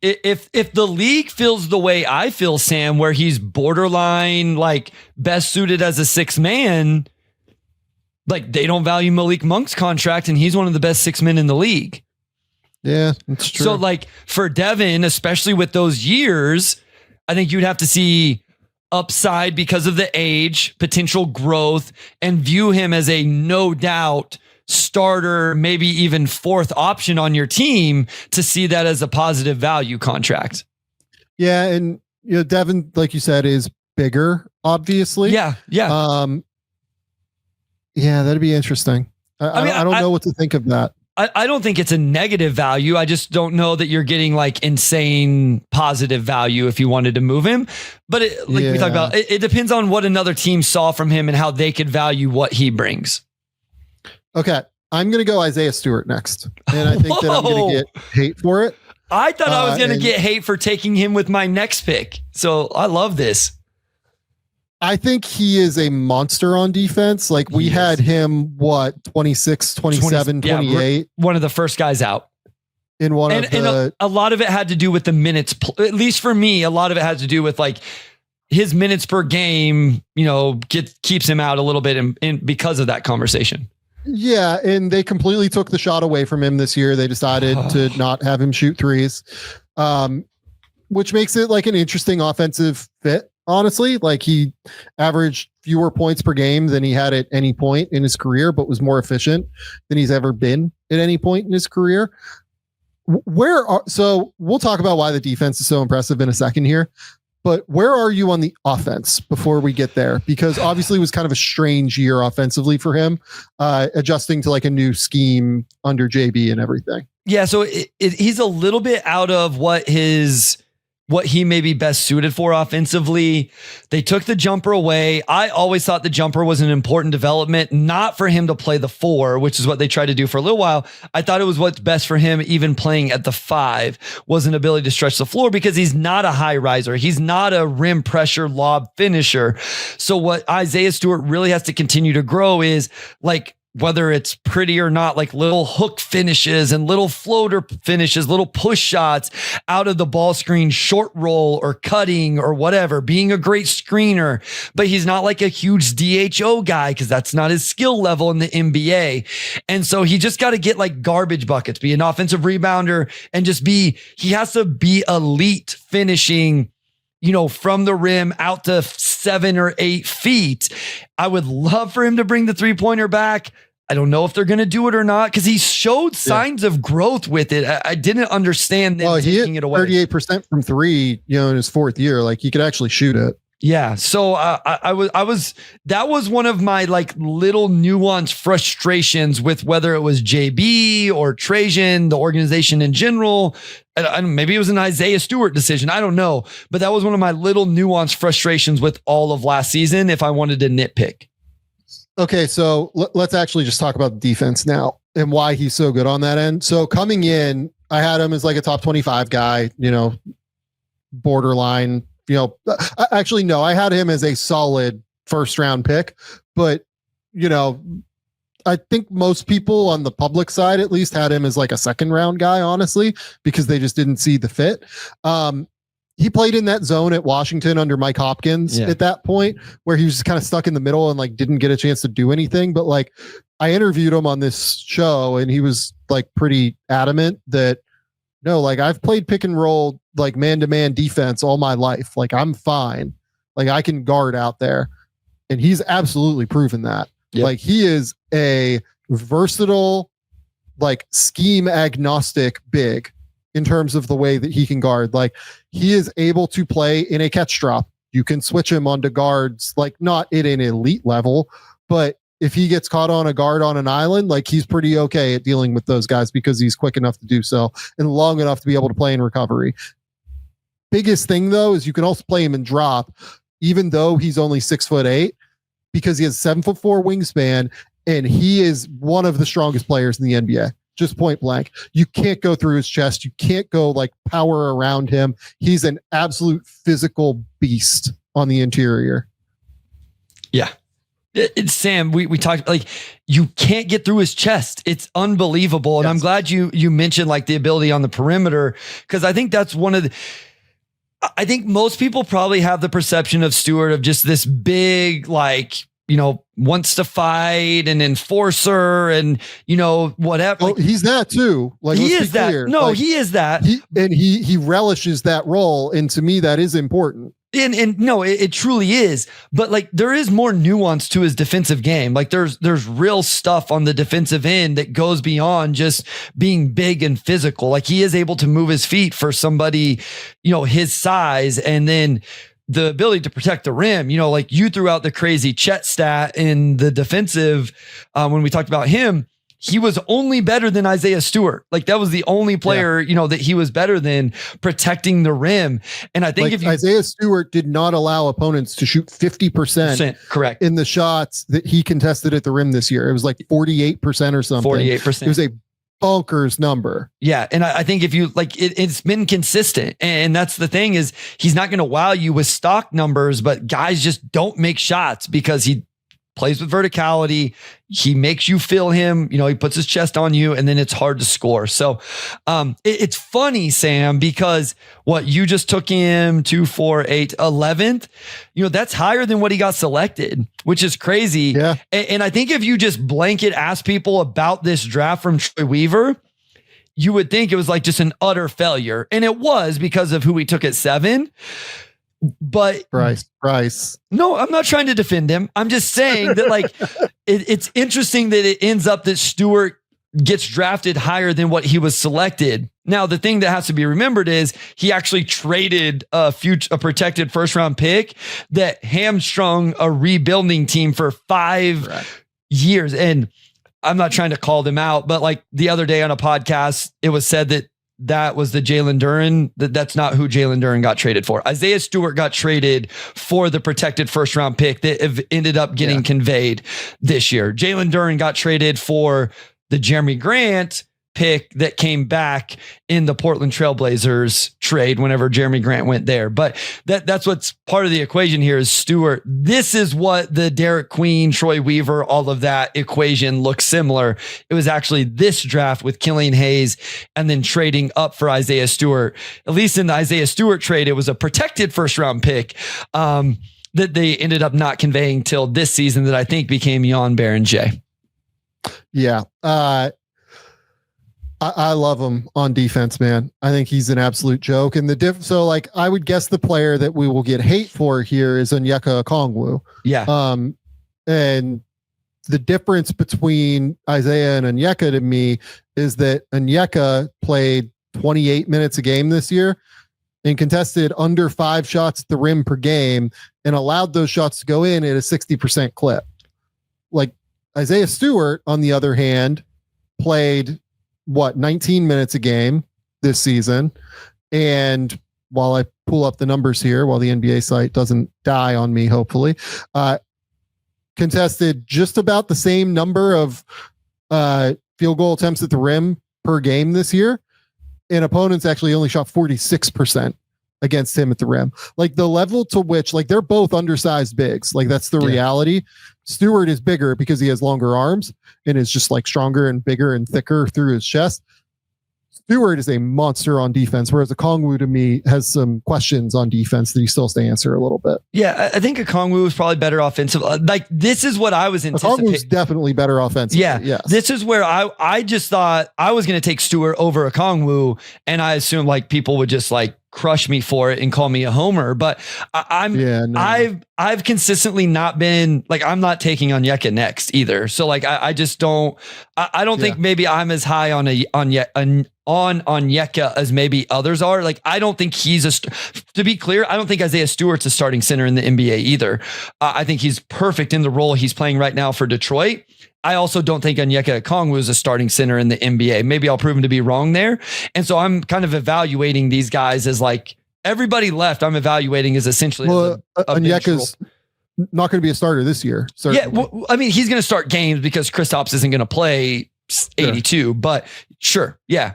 if the league feels the way I feel, Sam, where he's borderline, like best suited as a 6th man, like they don't value Malik Monk's contract and he's one of the best 6 men in the league. Yeah, that's true. So like for Devin, especially with those years, I think you'd have to see upside because of the age, potential growth, and view him as a no doubt starter, maybe even 4th option on your team to see that as a positive value contract. Yeah. And, Devin, like you said, is bigger, obviously. Yeah. Yeah, that'd be interesting. I don't know what to think of that. I don't think it's a negative value. I just don't know that you're getting like insane positive value if you wanted to move him. But we talked about, it depends on what another team saw from him and how they could value what he brings. Okay, I'm going to go Isaiah Stewart next. And I think that I'm going to get hate for it. I thought I was going to get hate for taking him with my next pick. So I love this. I think he is a monster on defense. Like we had him, 26, 27, 28. One of the first guys out. In one of the... And a lot of it had to do with the minutes. At least for me, a lot of it had to do with like his minutes per game, keeps him out a little bit because of that conversation. Yeah, and they completely took the shot away from him this year. They decided to not have him shoot threes, which makes it like an interesting offensive fit. Honestly, like he averaged fewer points per game than he had at any point in his career, but was more efficient than he's ever been at any point in his career. So we'll talk about why the defense is so impressive in a second here, but where are you on the offense before we get there? Because obviously it was kind of a strange year offensively for him, adjusting to like a new scheme under JB and everything. Yeah. So he's a little bit out of what he may be best suited for offensively. They took the jumper away. I always thought the jumper was an important development, not for him to play the 4, which is what they tried to do for a little while. I thought it was what's best for him, even playing at the 5, was an ability to stretch the floor because he's not a high riser. He's not a rim pressure lob finisher. So what Isaiah Stewart really has to continue to grow is like, whether it's pretty or not, like little hook finishes and little floater finishes, little push shots out of the ball screen, short roll or cutting or whatever, being a great screener. But he's not like a huge DHO guy because that's not his skill level in the NBA. And so he just got to get like garbage buckets, be an offensive rebounder, and he has to be elite finishing, from the rim out to 7 or 8 feet. I would love for him to bring the 3-pointer back. I don't know if they're going to do it or not because he showed signs of growth with it. I didn't understand them taking it away. 38% from 3, in his 4th year. Like he could actually shoot it. Yeah. So that was one of my like little nuanced frustrations with whether it was JB or Trajan, the organization in general. Maybe it was an Isaiah Stewart decision. I don't know. But that was one of my little nuanced frustrations with all of last season if I wanted to nitpick. Okay, so let's actually just talk about the defense now and why he's so good on that end. So coming in, I had him as like a top 25 guy, borderline, actually, no, I had him as a solid first round pick, but I think most people on the public side at least had him as like a second round guy, honestly, because they just didn't see the fit. He played in that zone at Washington under Mike Hopkins at that point where he was just kind of stuck in the middle and like didn't get a chance to do anything. But like I interviewed him on this show and he was like pretty adamant that no, like I've played pick and roll, like man-to-man defense all my life. Like I'm fine. Like I can guard out there. And he's absolutely proven that. Yep. Like he is a versatile, like scheme agnostic big in terms of the way that he can guard. Like he is able to play in a catch drop. You can switch him onto guards, like not at an elite level, but if he gets caught on a guard on an island, like he's pretty okay at dealing with those guys because he's quick enough to do so and long enough to be able to play in recovery. Biggest thing though, is you can also play him in drop, even though he's only 6'8", because he has 7'4" wingspan and he is one of the strongest players in the NBA. Just point blank. You can't go through his chest. You can't go like power around him. He's an absolute physical beast on the interior. Yeah. It's Sam. We talked like you can't get through his chest. It's unbelievable. And yes. I'm glad you mentioned like the ability on the perimeter, because I think that's one of the, I think most people probably have the perception of Stewart of just this big, like, wants to fight and enforcer and, whatever. Oh, he's that too. Like he is that. No, like, he is that. He relishes that role. And to me, that is important. And no, it truly is. But like, there is more nuance to his defensive game. Like there's real stuff on the defensive end that goes beyond just being big and physical. Like he is able to move his feet for somebody, his size. And then the ability to protect the rim, like you threw out the crazy Chet stat in the defensive, when we talked about him, he was only better than Isaiah Stewart. Like that was the only player, that he was better than protecting the rim. And I think like Isaiah Stewart did not allow opponents to shoot 50% correct in the shots that he contested at the rim this year. It was like 48% or something. 48%. It was a bonkers number. Yeah. And I think if you like it's been consistent, and that's the thing is he's not going to wow you with stock numbers, but guys just don't make shots because he plays with verticality. He makes you feel him, he puts his chest on you, and then it's hard to score. So it's funny, Sam, because what you just took him 2, 4, 8, 11th, that's higher than what he got selected, which is crazy. Yeah. And I think if you just blanket ask people about this draft from Troy Weaver, you would think it was like just an utter failure. And it was because of who we took at 7. But Bryce. No, I'm not trying to defend him. I'm just saying that like it's interesting that it ends up that Stewart gets drafted higher than what he was selected. Now, the thing that has to be remembered is he actually traded a protected first round pick that hamstrung a rebuilding team for 5 years. And I'm not trying to call them out, but like the other day on a podcast, it was said that was the Jalen Duren. That's not who Jalen Duren got traded for. Isaiah Stewart got traded for the protected first round pick that ended up getting conveyed this year. Jalen Duren got traded for the Jeremy Grant pick that came back in the Portland Trailblazers trade whenever Jeremy Grant went there. But that's what's part of the equation here is Stewart. This is what the Derek Queen, Troy Weaver, all of that equation looks similar. It was actually this draft with Killian Hayes and then trading up for Isaiah Stewart. At least in the Isaiah Stewart trade, it was a protected first round pick that they ended up not conveying till this season that I think became Jan Baron J. Yeah. I love him on defense, man. I think he's an absolute joke. And so like, I would guess the player that we will get hate for here is Onyeka Okongwu. Yeah. And the difference between Isaiah and Onyeka to me is that Onyeka played 28 minutes a game this year and contested under 5 shots at the rim per game and allowed those shots to go in at a 60% clip. Like Isaiah Stewart, on the other hand, played 19 minutes a game this season. And while I pull up the numbers here, while the NBA site doesn't die on me, hopefully, contested just about the same number of field goal attempts at the rim per game this year. And opponents actually only shot 46% against him at the rim. Like the level to which, like, they're both undersized bigs. Like that's the reality. Stewart is bigger because he has longer arms and is just like stronger and bigger and thicker through his chest. Stewart is a monster on defense, whereas Okongwu to me has some questions on defense that he still has to answer a little bit. Yeah, I think Okongwu was probably better offensive. Like this is what I was anticipating. Okongwu's definitely better offensively. Yeah, yes. This is where I just thought I was going to take Stewart over Okongwu, and I assumed like people would just like crush me for it and call me a homer. But I've consistently not been like, I'm not taking Onyeka next either. So like I just don't. I don't think maybe I'm as high on Onyeka as maybe others are. Like, I don't think to be clear, I don't think Isaiah Stewart's a starting center in the NBA either. I think he's perfect in the role he's playing right now for Detroit. I also don't think Onyeka Okongwu is a starting center in the NBA. Maybe I'll prove him to be wrong there. And so I'm kind of evaluating these guys as like everybody left. I'm evaluating as essentially Onyeka's not going to be a starter this year. Certainly. Yeah. Well, I mean, he's going to start games because Kristaps isn't going to play 82, but sure. Yeah.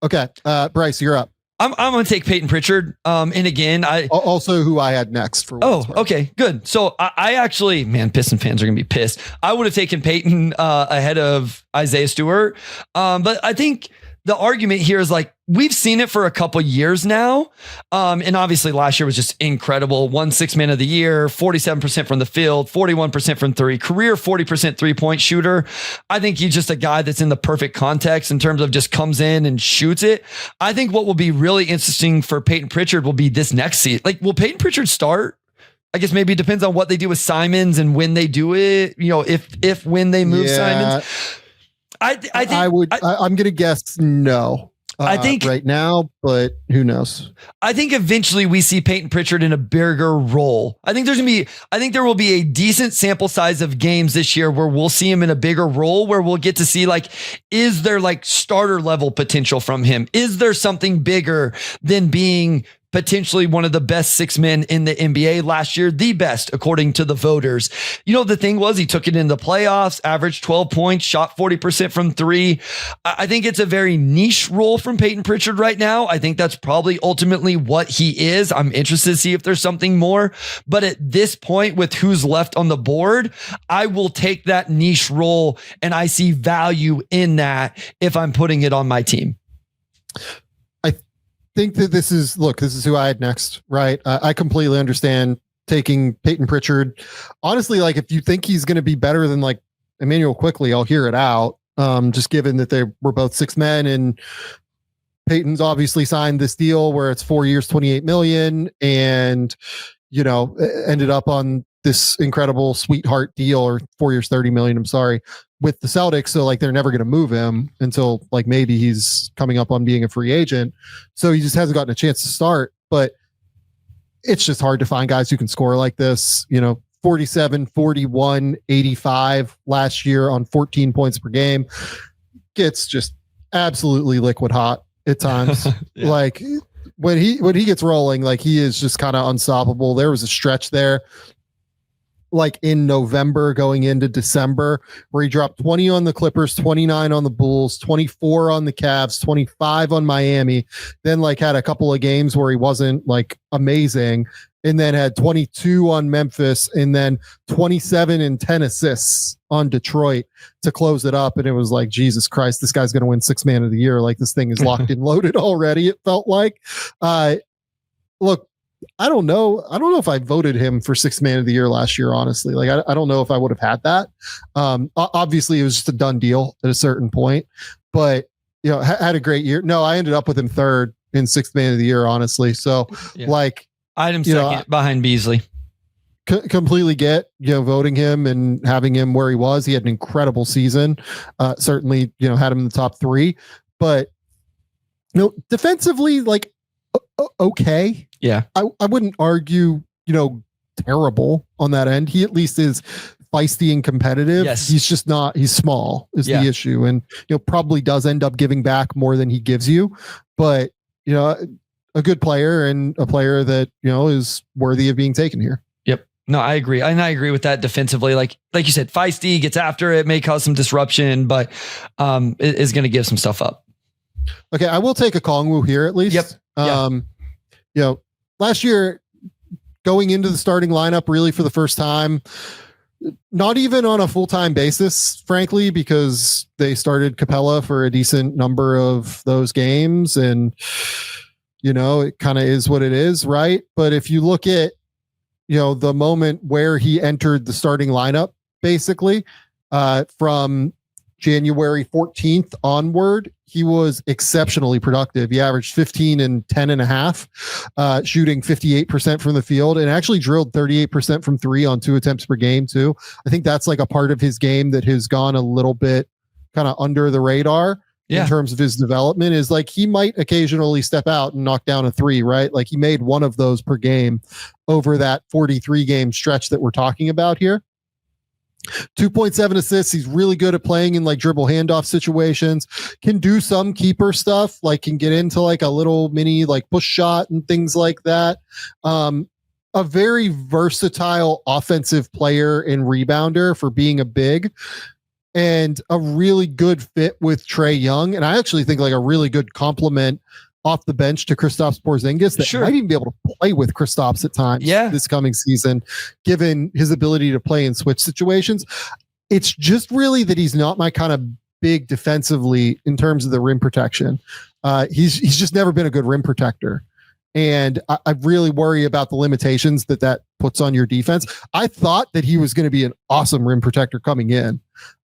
Okay. Bryce, you're up. I'm going to take Peyton Pritchard. And again, also who I had next for. Okay, good. So I actually, man, Piston fans are going to be pissed. I would have taken Peyton ahead of Isaiah Stewart. But I think the argument here is like, we've seen it for a couple years now. And obviously last year was just incredible. Won 6 man of the year, 47% from the field, 41% from three, career 40% 3-point shooter. I think he's just a guy that's in the perfect context in terms of just comes in and shoots it. I think what will be really interesting for Peyton Pritchard will be this next season. Like, will Peyton Pritchard start? I guess maybe it depends on what they do with Simons and when they do it, when they move Simons. I think I'm going to guess no. I think right now, but who knows? I think eventually we see Peyton Pritchard in a bigger role. I think there will be a decent sample size of games this year where we'll see him in a bigger role, where we'll get to see like, is there like starter level potential from him? Is there something bigger than being potentially one of the best 6 men in the NBA last year, the best according to the voters? The thing was, he took it in the playoffs, averaged 12 points, shot 40% from 3. I think it's a very niche role from Peyton Pritchard right now. I think that's probably ultimately what he is. I'm interested to see if there's something more. But at this point, with who's left on the board, I will take that niche role, and I see value in that if I'm putting it on my team. I think that this is who I had next, right? I completely understand taking Peyton Pritchard. Honestly, like if you think he's going to be better than like Emmanuel Quickly, I'll hear it out. Just given that they were both 6 men, and Peyton's obviously signed this deal where it's 4 years, $28 million, and ended up on this incredible sweetheart deal, or 4 years, $30 million. I'm sorry, with the Celtics. So like they're never going to move him until like maybe he's coming up on being a free agent. So he just hasn't gotten a chance to start. But it's just hard to find guys who can score like this. 47, 41, 85 last year on 14 points per game. Gets just absolutely liquid hot at times. Yeah. Like when he gets rolling, like he is just kind of unstoppable. There was a stretch there, like in November going into December, where he dropped 20 on the Clippers, 29 on the Bulls, 24 on the Cavs, 25 on Miami, then like had a couple of games where he wasn't like amazing, and then had 22 on Memphis, and then 27 and 10 assists on Detroit to close it up. And it was like, Jesus Christ, this guy's going to win 6 man of the year. Like this thing is locked and loaded already. It felt like, look, I don't know if I voted him for 6 man of the year last year, honestly. Like, I don't know if I would have had that. Obviously it was just a done deal at a certain point, but had a great year. No, I ended up with him 3rd in 6th man of the year, honestly. So like, I had him second behind Beasley. Completely get, voting him and having him where he was. He had an incredible season. Certainly, had him in the top 3, but defensively, like, okay. Yeah. I wouldn't argue, terrible on that end. He at least is feisty and competitive. Yes. He's just not, he's small is the issue. And, probably does end up giving back more than he gives you, but, a good player, and a player that, is worthy of being taken here. Yep. No, I agree. And I agree with that defensively. Like you said, feisty, gets after it, may cause some disruption, but is going to give some stuff up. Okay. I will take a Kongwu here at least. Yep. Last year going into the starting lineup really for the first time, not even on a full-time basis, frankly, because they started Capella for a decent number of those games, and it kind of is what it is, right? But if you look at, the moment where he entered the starting lineup, basically, from January 14th onward, he was exceptionally productive. He averaged 15 and 10 and a half, shooting 58% from the field, and actually drilled 38% from 3 on 2 attempts per game too. I think that's like a part of his game that has gone a little bit kind of under the radar. In terms of his development, is like he might occasionally step out and knock down a 3, right? Like he made one of those per game over that 43 game stretch that we're talking about here. 2.7 assists. He's really good at playing in like dribble handoff situations, can do some keeper stuff, like can get into like a little mini like push shot and things like that. A very versatile offensive player and rebounder for being a big, and a really good fit with Trae Young. And I actually think like a really good compliment off the bench to Kristaps Porzingis that might even be able to play with Kristaps at times this coming season, given his ability to play in switch situations. It's just really that he's not my kind of big defensively in terms of the rim protection. He's just never been a good rim protector. And I really worry about the limitations that puts on your defense. I thought that he was going to be an awesome rim protector coming in.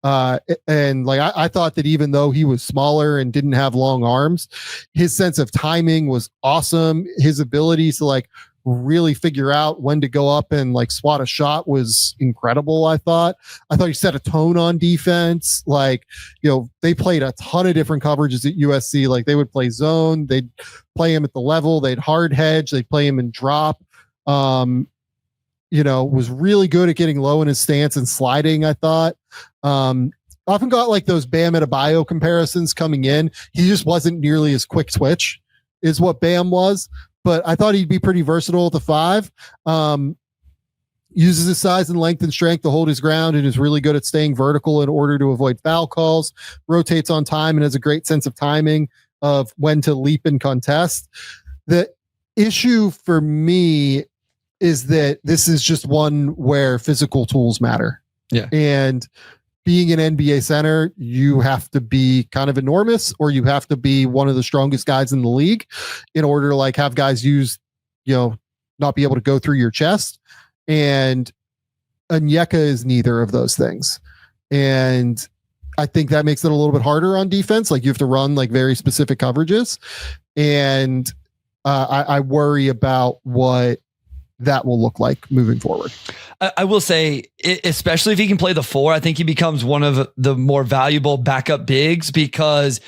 And like, I thought that even though he was smaller and didn't have long arms, his sense of timing was awesome. His ability to like really figure out when to go up and like swat a shot was incredible. I thought he set a tone on defense. Like, they played a ton of different coverages at USC. Like they would play zone, they'd play him at the level, they'd hard hedge, they'd play him in drop. Was really good at getting low in his stance and sliding, I thought. Often got like those Bam Adebayo comparisons coming in. He just wasn't nearly as quick twitch is what Bam was, but I thought he'd be pretty versatile at the 5. Uses his size and length and strength to hold his ground, and is really good at staying vertical in order to avoid foul calls, rotates on time and has a great sense of timing. of when to leap and contest. The issue for me is that this is just one where physical tools matter. Yeah. And being an NBA center, you have to be kind of enormous, or you have to be one of the strongest guys in the league in order to like have guys use, not be able to go through your chest. And Onyeka is neither of those things. And I think that makes it a little bit harder on defense. Like you have to run like very specific coverages. And I worry about what that will look like moving forward. I will say, especially if he can play the 4, I think he becomes one of the more valuable backup bigs, because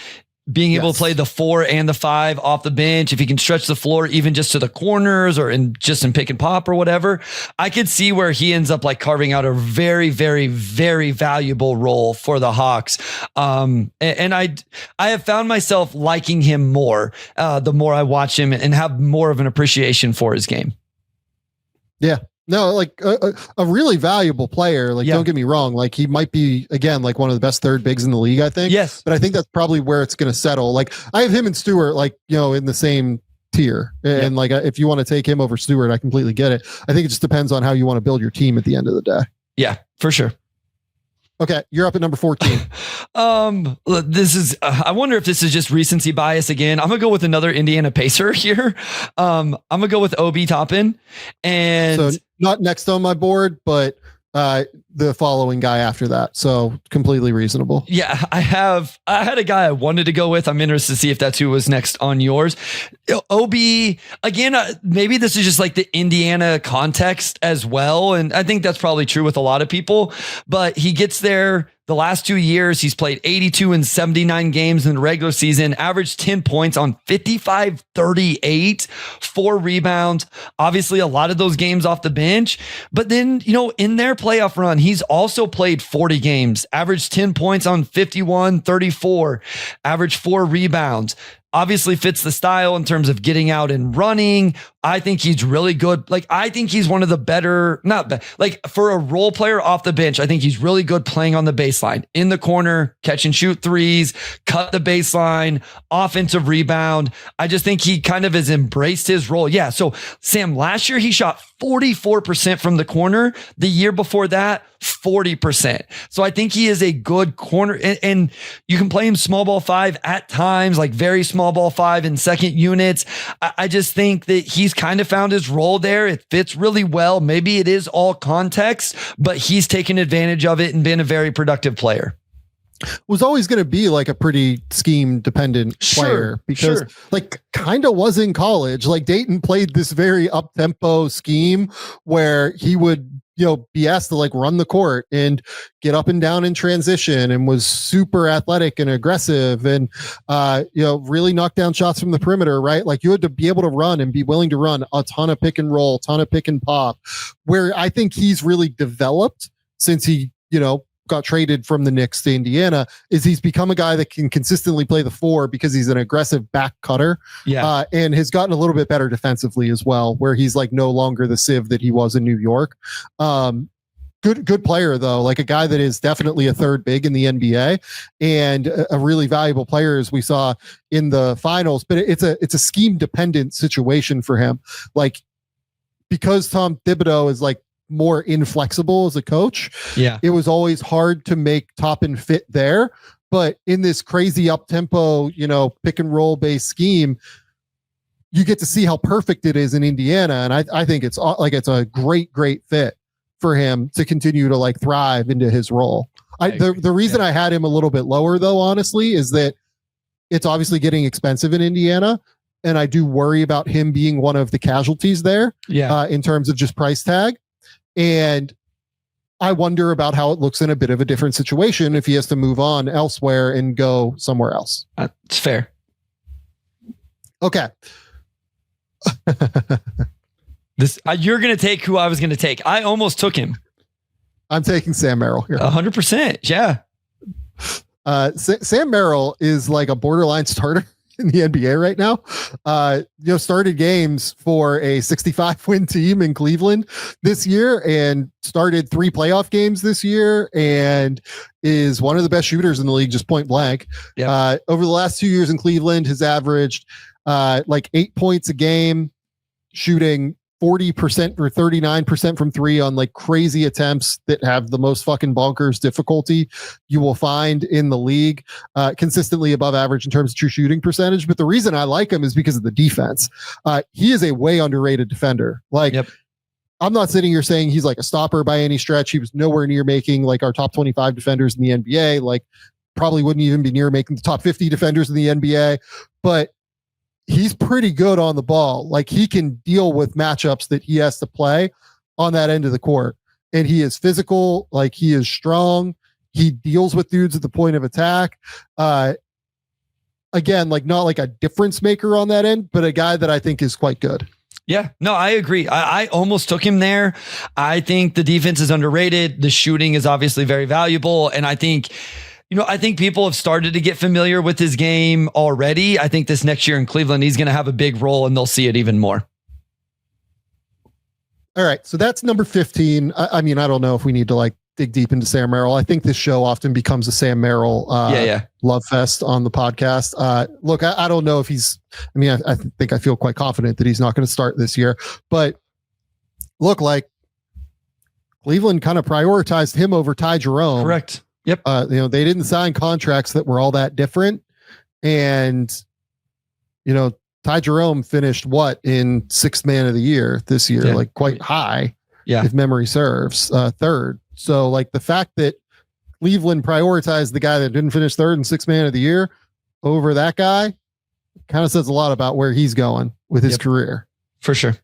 being able to play the 4 and the 5 off the bench, if he can stretch the floor even just to the corners or in pick and pop or whatever, I could see where he ends up like carving out a very, very, very valuable role for the Hawks. And I have found myself liking him more the more I watch him and have more of an appreciation for his game. Yeah. No, like a really valuable player. Like, don't get me wrong. Like he might be, again, like one of the best third bigs in the league, I think. Yes. But I think that's probably where it's going to settle. Like I have him and Stewart, like, in the same tier. And like, if you want to take him over Stewart, I completely get it. I think it just depends on how you want to build your team at the end of the day. Yeah, for sure. Okay, you're up at number 14. This is, I wonder if this is just recency bias again. I'm gonna go with another Indiana Pacer here. I'm gonna go with Obi Toppin, and so not next on my board, but the following guy after that. So completely reasonable. Yeah, I had a guy I wanted to go with. I'm interested to see if that's who was next on yours. Obi, again, maybe this is just like the Indiana context as well. And I think that's probably true with a lot of people, but he gets there. The last 2 years, he's played 82 and 79 games in the regular season, averaged 10 points on 55, 38, 4 rebounds. Obviously, a lot of those games off the bench. But then, in their playoff run, he's also played 40 games, averaged 10 points on 51, 34, averaged 4 rebounds. Obviously fits the style in terms of getting out and running. I think he's really good. Like, I think he's one of the better, for a role player off the bench, I think he's really good playing on the baseline, in the corner, catch and shoot threes, cut the baseline, offensive rebound. I just think he kind of has embraced his role. Yeah. So Sam, last year he shot 44% from the corner. The year before that, 40%. So I think he is a good corner, and you can play him small ball 5 at times, like very small ball 5 in second units. I just think that he's kind of found his role there. It fits really well. Maybe it is all context, but he's taken advantage of it and been a very productive player. Was always going to be like a pretty scheme dependent player, because like kind of was in college. Like Dayton played this very up tempo scheme where he would, be asked to like run the court and get up and down in transition, and was super athletic and aggressive and, really knock down shots from the perimeter, right? Like you had to be able to run and be willing to run a ton of pick and roll, ton of pick and pop, where I think he's really developed since he, got traded from the Knicks to Indiana, is he's become a guy that can consistently play the 4 because he's an aggressive back cutter. Yeah. And has gotten a little bit better defensively as well, where he's like no longer the sieve that he was in New York. Good player though, like a guy that is definitely a third big in the NBA and a really valuable player, as we saw in the finals, but it's a scheme dependent situation for him. Like, because Tom Thibodeau is like more inflexible as a coach. Yeah. It was always hard to make Toppin fit there, but in this crazy up tempo, pick and roll based scheme, you get to see how perfect it is in Indiana. And I think it's a great fit for him to continue to like thrive into his role. The reason I had him a little bit lower though, honestly, is that it's obviously getting expensive in Indiana. And I do worry about him being one of the casualties there in terms of just price tag. And I wonder about how it looks in a bit of a different situation if he has to move on elsewhere and go somewhere else. It's fair. Okay. You're going to take who I was going to take. I almost took him. I'm taking Sam Merrill here. 100%. Yeah. Sam Merrill is like a borderline starter in the NBA right now. Started games for a 65-win team in Cleveland this year and started 3 playoff games this year and is one of the best shooters in the league, just point blank. Yep. Over the last 2 years in Cleveland has averaged 8 points a game, shooting 40% or 39% from 3 on like crazy attempts that have the most fucking bonkers difficulty you will find in the league, consistently above average in terms of true shooting percentage. But the reason I like him is because of the defense. He is a way underrated defender. Like, yep. I'm not sitting here saying he's like a stopper by any stretch. He was nowhere near making like our top 25 defenders in the NBA. Like, probably wouldn't even be near making the top 50 defenders in the NBA, but he's pretty good on the ball. Like, he can deal with matchups that he has to play on that end of the court. And he is physical. Like, he is strong. He deals with dudes at the point of attack. Again, like, not like a difference maker on that end, but a guy that I think is quite good. Yeah, no, I agree. I almost took him there. I think the defense is underrated. The shooting is obviously very valuable. And I think people have started to get familiar with his game already. I think this next year in Cleveland, he's going to have a big role and they'll see it even more. All right. So that's number 15. I mean, I don't know if we need to like dig deep into Sam Merrill. I think this show often becomes a Sam Merrill love fest on the podcast. Look, I don't know if I think I feel quite confident that he's not going to start this year, but look, like Cleveland kind of prioritized him over Ty Jerome. Correct. Yep. They didn't sign contracts that were all that different. And, Ty Jerome finished in 6th man of the year this year, like quite high. Yeah. If memory serves, 3rd. So like the fact that Cleveland prioritized the guy that didn't finish 3rd and 6th man of the year over that guy kind of says a lot about where he's going with his career. For sure.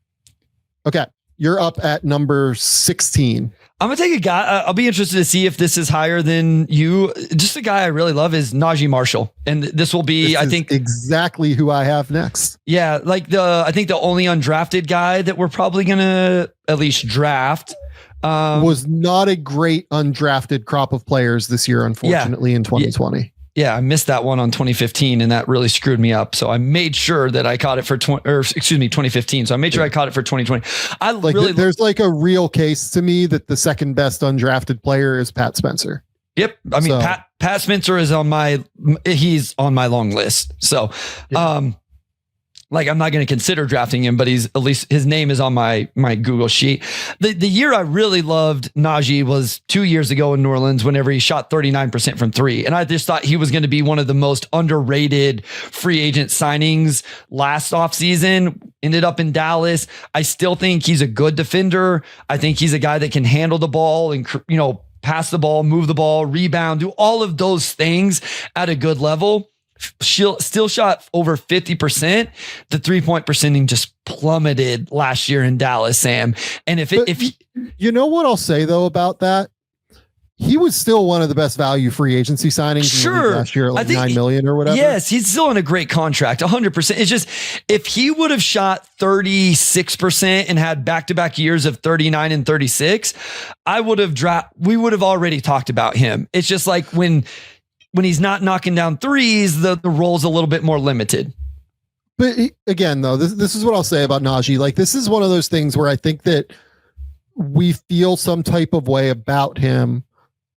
Okay. You're up at number 16. I'm going to take a guy. I'll be interested to see if this is higher than you. Just a guy I really love is Najee Marshall. And this will be, I think, exactly who I have next. Yeah. Like I think the only undrafted guy that we're probably going to at least draft was not a great undrafted crop of players this year, unfortunately, in 2020. Yeah, I missed that one on 2015, and that really screwed me up. So I made sure that I caught it for 2015. So I mate sure I caught it for 2020. There's like a real case to me that the second best undrafted player is Pat Spencer. Yep. I mean, Pat Spencer is he's on my long list. So, I'm not going to consider drafting him, but he's at least his name is on my Google sheet. The year I really loved Najee was 2 years ago in New Orleans, whenever he shot 39% from 3. And I just thought he was going to be one of the most underrated free agent signings last offseason. Ended up in Dallas. I still think he's a good defender. I think he's a guy that can handle the ball and, pass the ball, move the ball, rebound, do all of those things at a good level. Still shot over 50%. The 3-point percentage just plummeted last year in Dallas, Sam. And if you know what I'll say though about that, he was still one of the best value free agency signings in the league last year, like $9 million or whatever. Yes, he's still in a great contract, 100%. It's just if he would have shot 36% and had back-to-back years of 39 and 36, we would have already talked about him. It's just like when he's not knocking down threes, the role's a little bit more limited. But again, though, this is what I'll say about Najee. Like, this is one of those things where I think that we feel some type of way about him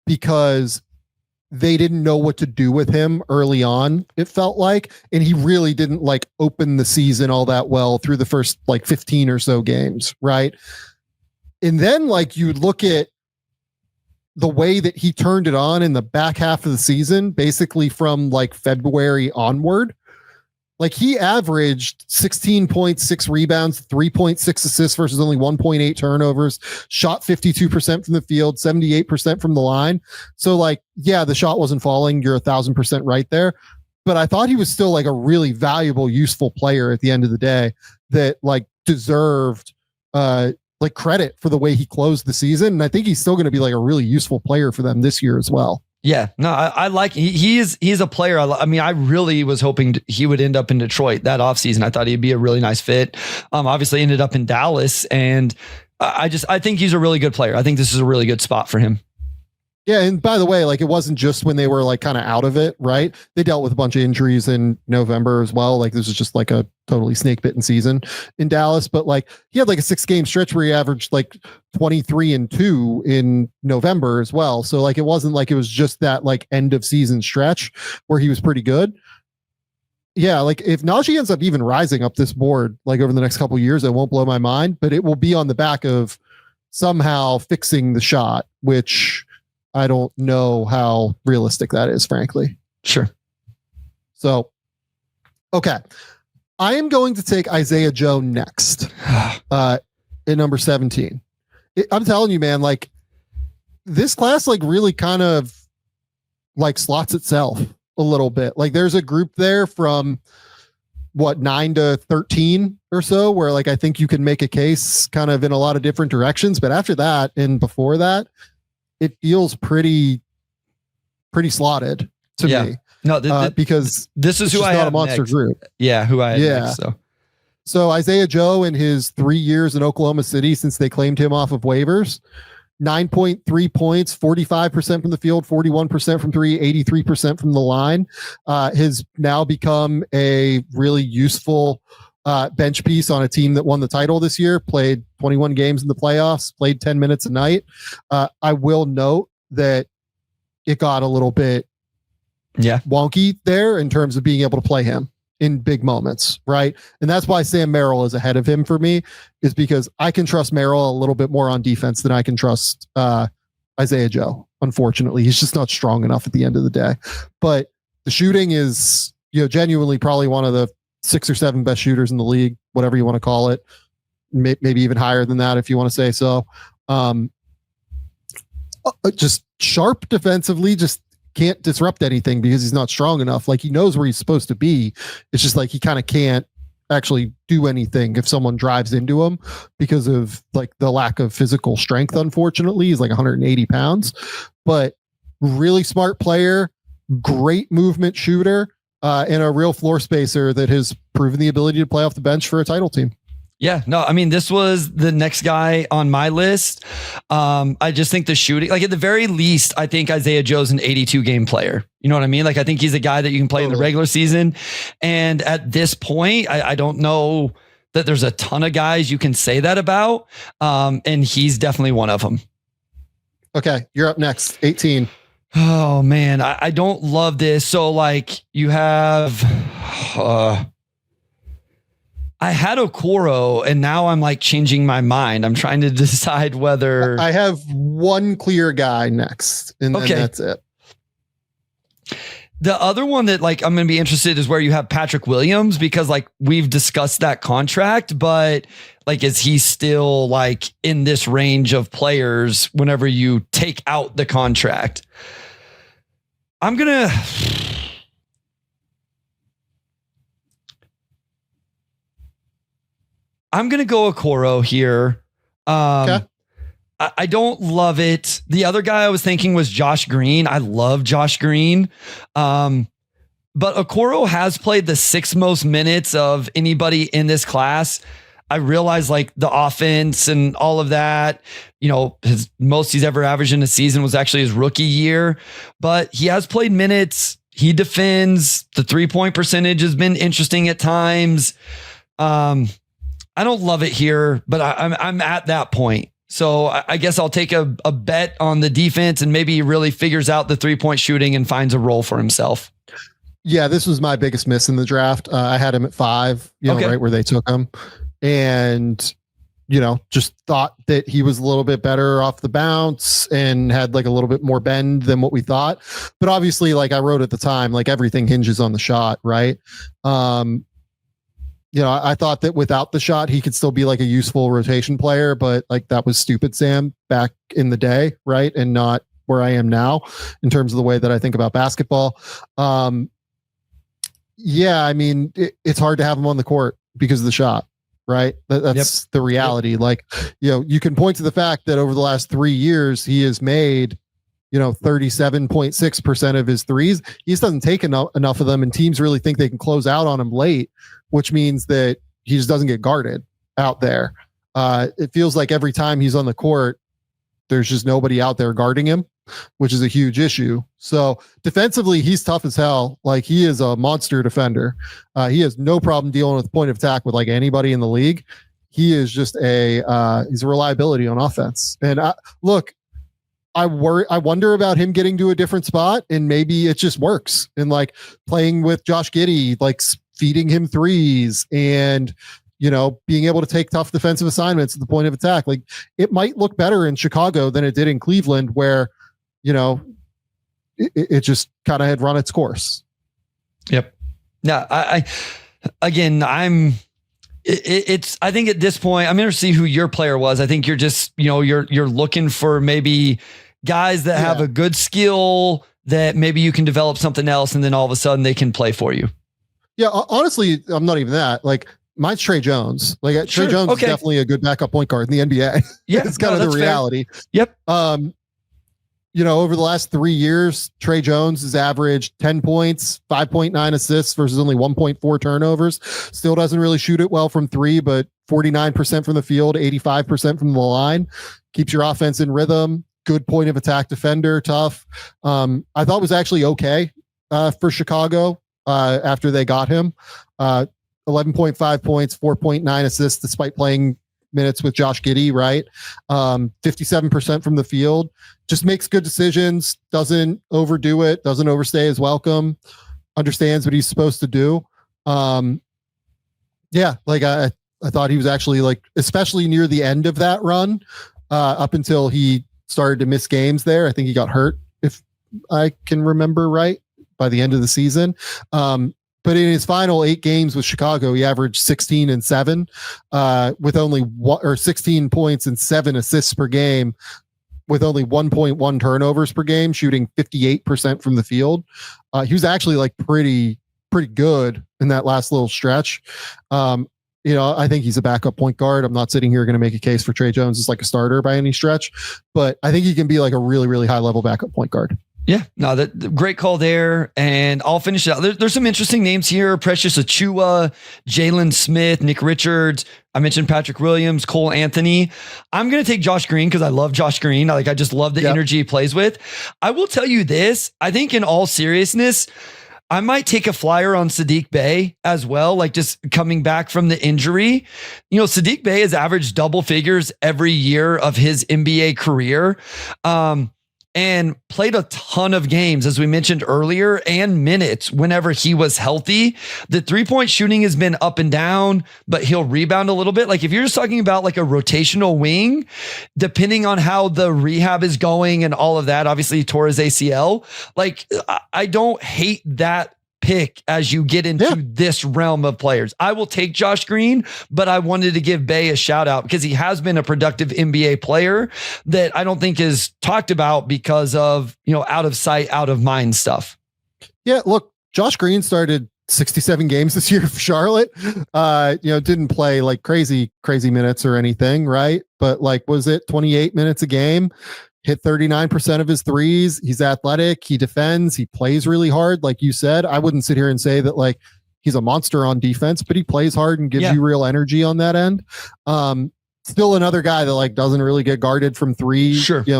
because they didn't know what to do with him early on, it felt like. And he really didn't open the season all that well through the first 15 or so games, right? And then you look at the way that he turned it on in the back half of the season, basically from February onward, he averaged 16.6 rebounds, 3.6 assists versus only 1.8 turnovers, shot 52% from the field, 78% from the line. So the shot wasn't falling. You're 1,000% right there. But I thought he was still a really valuable, useful player at the end of the day that deserved, credit for the way he closed the season. And I think he's still going to be a really useful player for them this year as well. Yeah, no, I like, he's a player. I really was hoping he would end up in Detroit that offseason. I thought he'd be a really nice fit. Obviously ended up in Dallas, and I think he's a really good player. I think this is a really good spot for him. Yeah, and by the way, like it wasn't just when they were like kind of out of it, right? They dealt with a bunch of injuries in November as well. Like this was just like a totally snake bitten season in Dallas. But like he had like a 6-game stretch where he averaged like 23-2 in November as well. So like it wasn't like it was just that like end of season stretch where he was pretty good. Yeah, like if Najee ends up even rising up this board like over the next couple of years, it won't blow my mind, but it will be on the back of somehow fixing the shot, which I don't know how realistic that is, frankly. Sure. So, okay. I am going to take Isaiah Joe next at number 17. I'm telling you, man, like this class, like really kind of like slots itself a little bit. Like there's a group there from 9 to 13 or so, where like I think you can make a case kind of in a lot of different directions. But after that and before that, it feels pretty slotted to me. No, because this is who I have have a monster next. group. Yeah, who I have next. So Isaiah Joe in his 3 years in Oklahoma City since they claimed him off of waivers, 9.3 points, 45% from the field, 41% from three, 83% from the line, has now become a really useful bench piece on a team that won the title this year, played 21 games in the playoffs, played 10 minutes a night. I will note that it got a little bit wonky there in terms of being able to play him in big moments, right? And that's why Sam Merrill is ahead of him for me, is because I can trust Merrill a little bit more on defense than I can trust Isaiah Joe. Unfortunately, he's just not strong enough at the end of the day. But the shooting is, genuinely probably one of the 6 or 7 best shooters in the league, whatever you want to call it. Maybe even higher than that if you want to say so. Just sharp defensively, just can't disrupt anything because he's not strong enough. Like he knows where he's supposed to be. It's just like he kind of can't actually do anything if someone drives into him because of like the lack of physical strength. Unfortunately, he's like 180 pounds, but really smart player, great movement shooter, and a real floor spacer that has proven the ability to play off the bench for a title team. Yeah, no, I mean, this was the next guy on my list. I just think the shooting, like at the very least, I think Isaiah Joe's an 82 game player. You know what I mean? Like, I think he's a guy that you can play in the regular season. And at this point, I don't know that there's a ton of guys you can say that about. And he's definitely one of them. Okay, you're up next, 18. Oh man, I don't love this. So like you have, I had Okoro and now I'm like changing my mind. I'm trying to decide whether I have one clear guy next and then that's it. The other one that like I'm going to be interested is where you have Patrick Williams, because like we've discussed that contract, but like is he still like in this range of players whenever you take out the contract? I'm going to go Okoro here. Okay. I don't love it. The other guy I was thinking was Josh Green. I love Josh Green. But Okoro has played the 6th most minutes of anybody in this class. I realize like the offense and all of that, his most he's ever averaged in a season was actually his rookie year, but he has played minutes. He defends. The 3-point percentage has been interesting at times. I don't love it here, but I'm at that point. So I guess I'll take a bet on the defense and maybe he really figures out the 3-point shooting and finds a role for himself. Yeah, this was my biggest miss in the draft. I had him at 5, right where they took him. And, just thought that he was a little bit better off the bounce and had like a little bit more bend than what we thought. But obviously, like I wrote at the time, like everything hinges on the shot, right? I thought that without the shot, he could still be like a useful rotation player, but like that was stupid, Sam, back in the day, right? And not where I am now in terms of the way that I think about basketball. It's hard to have him on the court because of the shot, right? That's the reality. Like, you can point to the fact that over the last 3 years, he has made 37.6% of his threes. He just doesn't take enough of them, and teams really think they can close out on him late, which means that he just doesn't get guarded out there. It feels like every time he's on the court, there's just nobody out there guarding him. which is a huge issue. So defensively, he's tough as hell. Like, he is a monster defender. He has no problem dealing with point of attack with like anybody in the league. He is just he's a reliability on offense. And I wonder about him getting to a different spot, and maybe it just works. And like playing with Josh Giddey, like feeding him threes and, being able to take tough defensive assignments at the point of attack. Like, it might look better in Chicago than it did in Cleveland, where, it just kind of had run its course. Yep. No, I think at this point, I'm going to see who your player was. I think you're just, you're looking for maybe guys that have a good skill that maybe you can develop something else, and then all of a sudden they can play for you. Yeah. Honestly, I'm not even that. Like, mine's Trey Jones. Like, Trey Jones is definitely a good backup point guard in the NBA. Yeah. It's kind of the reality. Fair. Yep. Over the last 3 years, Trey Jones has averaged 10 points, 5.9 assists versus only 1.4 turnovers. Still doesn't really shoot it well from three, but 49% from the field, 85% from the line. Keeps your offense in rhythm. Good point of attack defender, tough. I thought it was actually okay for Chicago after they got him. 11.5 points, 4.9 assists, despite playing minutes with Josh Giddey, right? 57% from the field. Just makes good decisions, doesn't overdo it, doesn't overstay his welcome, understands what he's supposed to do. I thought he was actually, like, especially near the end of that run, up until he started to miss games there. I think he got hurt, if I can remember right, by the end of the season. But in his final 8 games with Chicago, he averaged 16 and 7, with only 16 points and 7 assists per game, with only 1.1 turnovers per game, shooting 58% from the field. He was actually like pretty good in that last little stretch. I think he's a backup point guard. I'm not sitting here going to make a case for Trey Jones as like a starter by any stretch, but I think he can be like a really, really high level backup point guard. Yeah, no, that great call there. And I'll finish it out. There's some interesting names here. Precious Achua, Jalen Smith, Nick Richards. I mentioned Patrick Williams, Cole Anthony. I'm going to take Josh Green because I love Josh Green. I just love the energy he plays with. I will tell you this. I think in all seriousness, I might take a flyer on Saddiq Bey as well, like just coming back from the injury. Saddiq Bey has averaged double figures every year of his NBA career. And played a ton of games, as we mentioned earlier, and minutes whenever he was healthy. The 3-point shooting has been up and down, but he'll rebound a little bit. Like, if you're just talking about like a rotational wing, depending on how the rehab is going and all of that, obviously he tore his ACL. Like, I don't hate that pick as you get into this realm of players. I will take Josh Green, but I wanted to give Bey a shout out because he has been a productive NBA player that I don't think is talked about because of, out of sight, out of mind stuff. Yeah. Look, Josh Green started 67 games this year for Charlotte. Didn't play like crazy minutes or anything. Right. But like, was it 28 minutes a game? Hit 39% of his threes. He's athletic. He defends. He plays really hard. Like you said, I wouldn't sit here and say that like he's a monster on defense, but he plays hard and gives you real energy on that end. Still another guy that like doesn't really get guarded from three,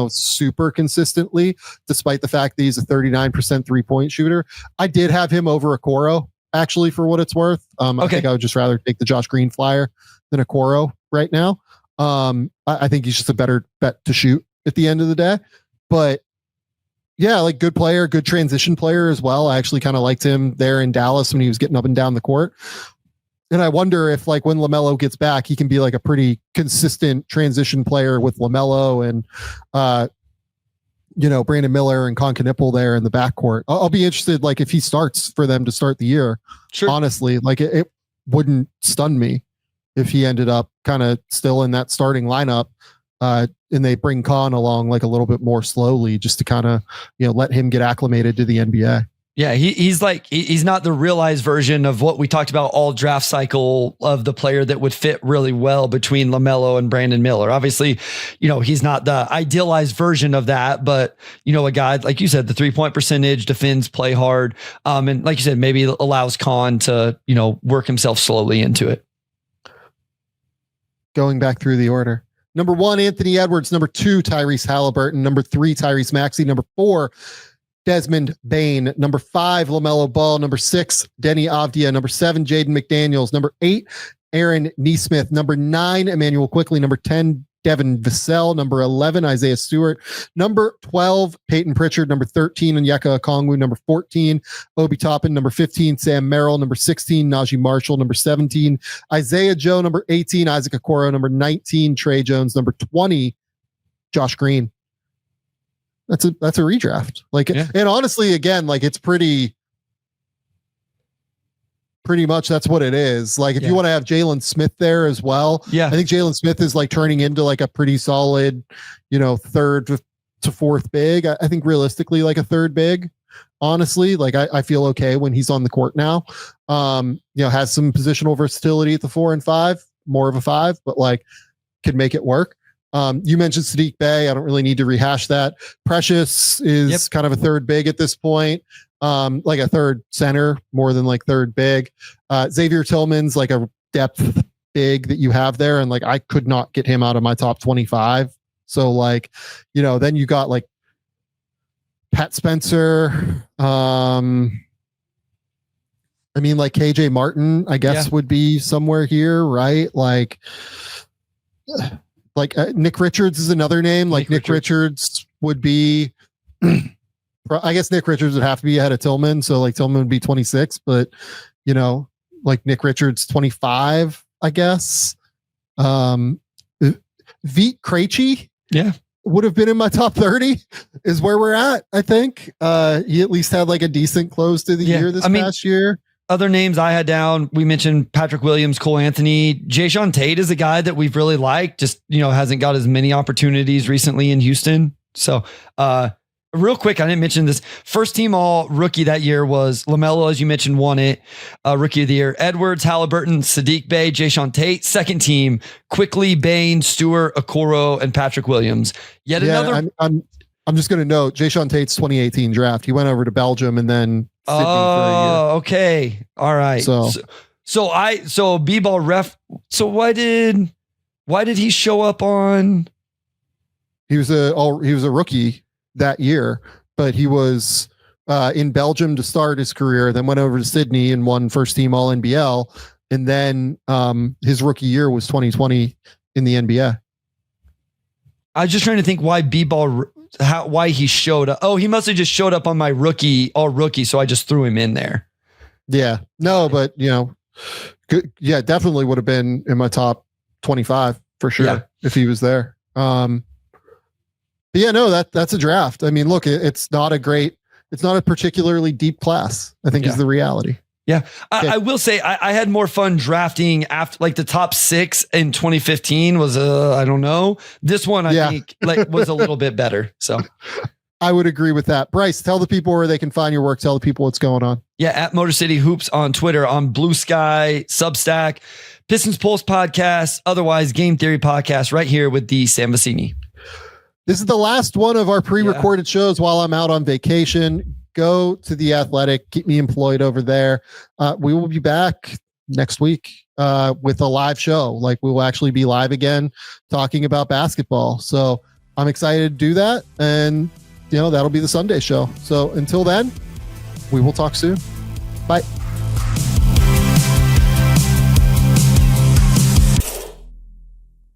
super consistently, despite the fact that he's a 39% 3-point shooter. I did have him over Okoro, actually, for what it's worth. I think I would just rather take the Josh Green flyer than Okoro right now. I think he's just a better bet to shoot at the end of the day. But yeah, like good player, good transition player as well. I actually kind of liked him there in Dallas when he was getting up and down the court. And I wonder if like when LaMelo gets back, he can be like a pretty consistent transition player with LaMelo and, Brandon Miller and Con Knipple there in the backcourt. I'll be interested, like if he starts for them to start the year. Sure. Honestly, like it wouldn't stun me if he ended up kind of still in that starting lineup. And they bring Khan along like a little bit more slowly just to kind of, let him get acclimated to the NBA. Yeah, he's not the realized version of what we talked about all draft cycle of the player that would fit really well between LaMelo and Brandon Miller. Obviously, he's not the idealized version of that, but a guy, like you said, the 3-point percentage, defends, play hard. And like you said, maybe allows Khan to, work himself slowly into it. Going back through the order. Number 1, Anthony Edwards. Number 2, Tyrese Haliburton. Number 3, Tyrese Maxey. Number 4, Desmond Bane. Number 5, LaMelo Ball. Number 6, Denny Avdia. Number 7, Jaden McDaniels. Number 8, Aaron Nesmith. Number 9, Emmanuel Quickley. Number 10, Devin Vassell. Number 11, Isaiah Stewart. Number 12, Peyton Pritchard. Number 13, Onyeka Okongwu. Number 14, Obi Toppin. Number 15, Sam Merrill. Number 16, Najee Marshall. Number 17, Isaiah Joe. Number 18, Isaac Okoro. Number 19, Trey Jones. Number 20, Josh Green. That's a redraft. Like, and honestly, again, like it's pretty much that's what it is. Like if you want to have Jalen Smith there as well, I think Jalen Smith is like turning into like a pretty solid, third to fourth big. I think realistically like a third big, honestly. Like I feel okay when he's on the court now. Has some positional versatility at the 4 and 5, more of a 5, but like could make it work. You mentioned Sadiq Bey. I don't really need to rehash that. Precious is kind of a third big at this point. Like a third center more than like third big. Xavier Tillman's like a depth big that you have there. And like, I could not get him out of my top 25. So like, then you got like Pat Spencer. I mean like KJ Martin, I guess would be somewhere here, right? Like Nick Richards is another name. Like Nick Richards would be, I guess Nick Richards would have to be ahead of Tillman. So like Tillman would be 26, but like Nick Richards 25, I guess. Vit Krejci would have been in my top 30 is where we're at. I think he at least had like a decent close to the year past year. Other names I had down, we mentioned Patrick Williams, Cole Anthony. Jayshawn Tate is a guy that we've really liked, just, hasn't got as many opportunities recently in Houston. So, real quick, I didn't mention this. First team all rookie that year was LaMelo, as you mentioned, won it. Rookie of the year, Edwards, Haliburton, Sadiq Bey, Jayshawn Tate. Second team, Quickley, Bane, Stewart, Okoro, and Patrick Williams. Another. I'm just going to note Jayshawn Tate's 2018 draft. He went over to Belgium and then Sydney for a year. Okay. All right. So B-ball ref. So why did he show up on? He was a rookie that year, but he was in Belgium to start his career, then went over to Sydney and won first team all NBL. And then his rookie year was 2020 in the NBA. I was just trying to think why B-ball, why he showed up. Oh, he must have just showed up on my all rookie. So I just threw him in there. Yeah. No, but good. Yeah, definitely would have been in my top 25 for sure if he was there. But yeah, no, that's a draft. I mean, look, it's not a particularly deep class, I think is the reality. Yeah. I will say I had more fun drafting after like the top 6 in 2015 was I don't know. This one I think like was a little bit better. So I would agree with that. Bryce, tell the people where they can find your work. Tell the people what's going on. Yeah. At Motor City Hoops on Twitter, on Blue Sky, Substack, Pistons Pulse podcast, otherwise Game Theory podcast right here with the Sam Vecenie. This is the last one of our pre-recorded shows while I'm out on vacation. Go to The Athletic, keep me employed over there. We will be back next week with a live show. Like we will actually be live again talking about basketball. So I'm excited to do that. And, that'll be the Sunday show. So until then, we will talk soon. Bye.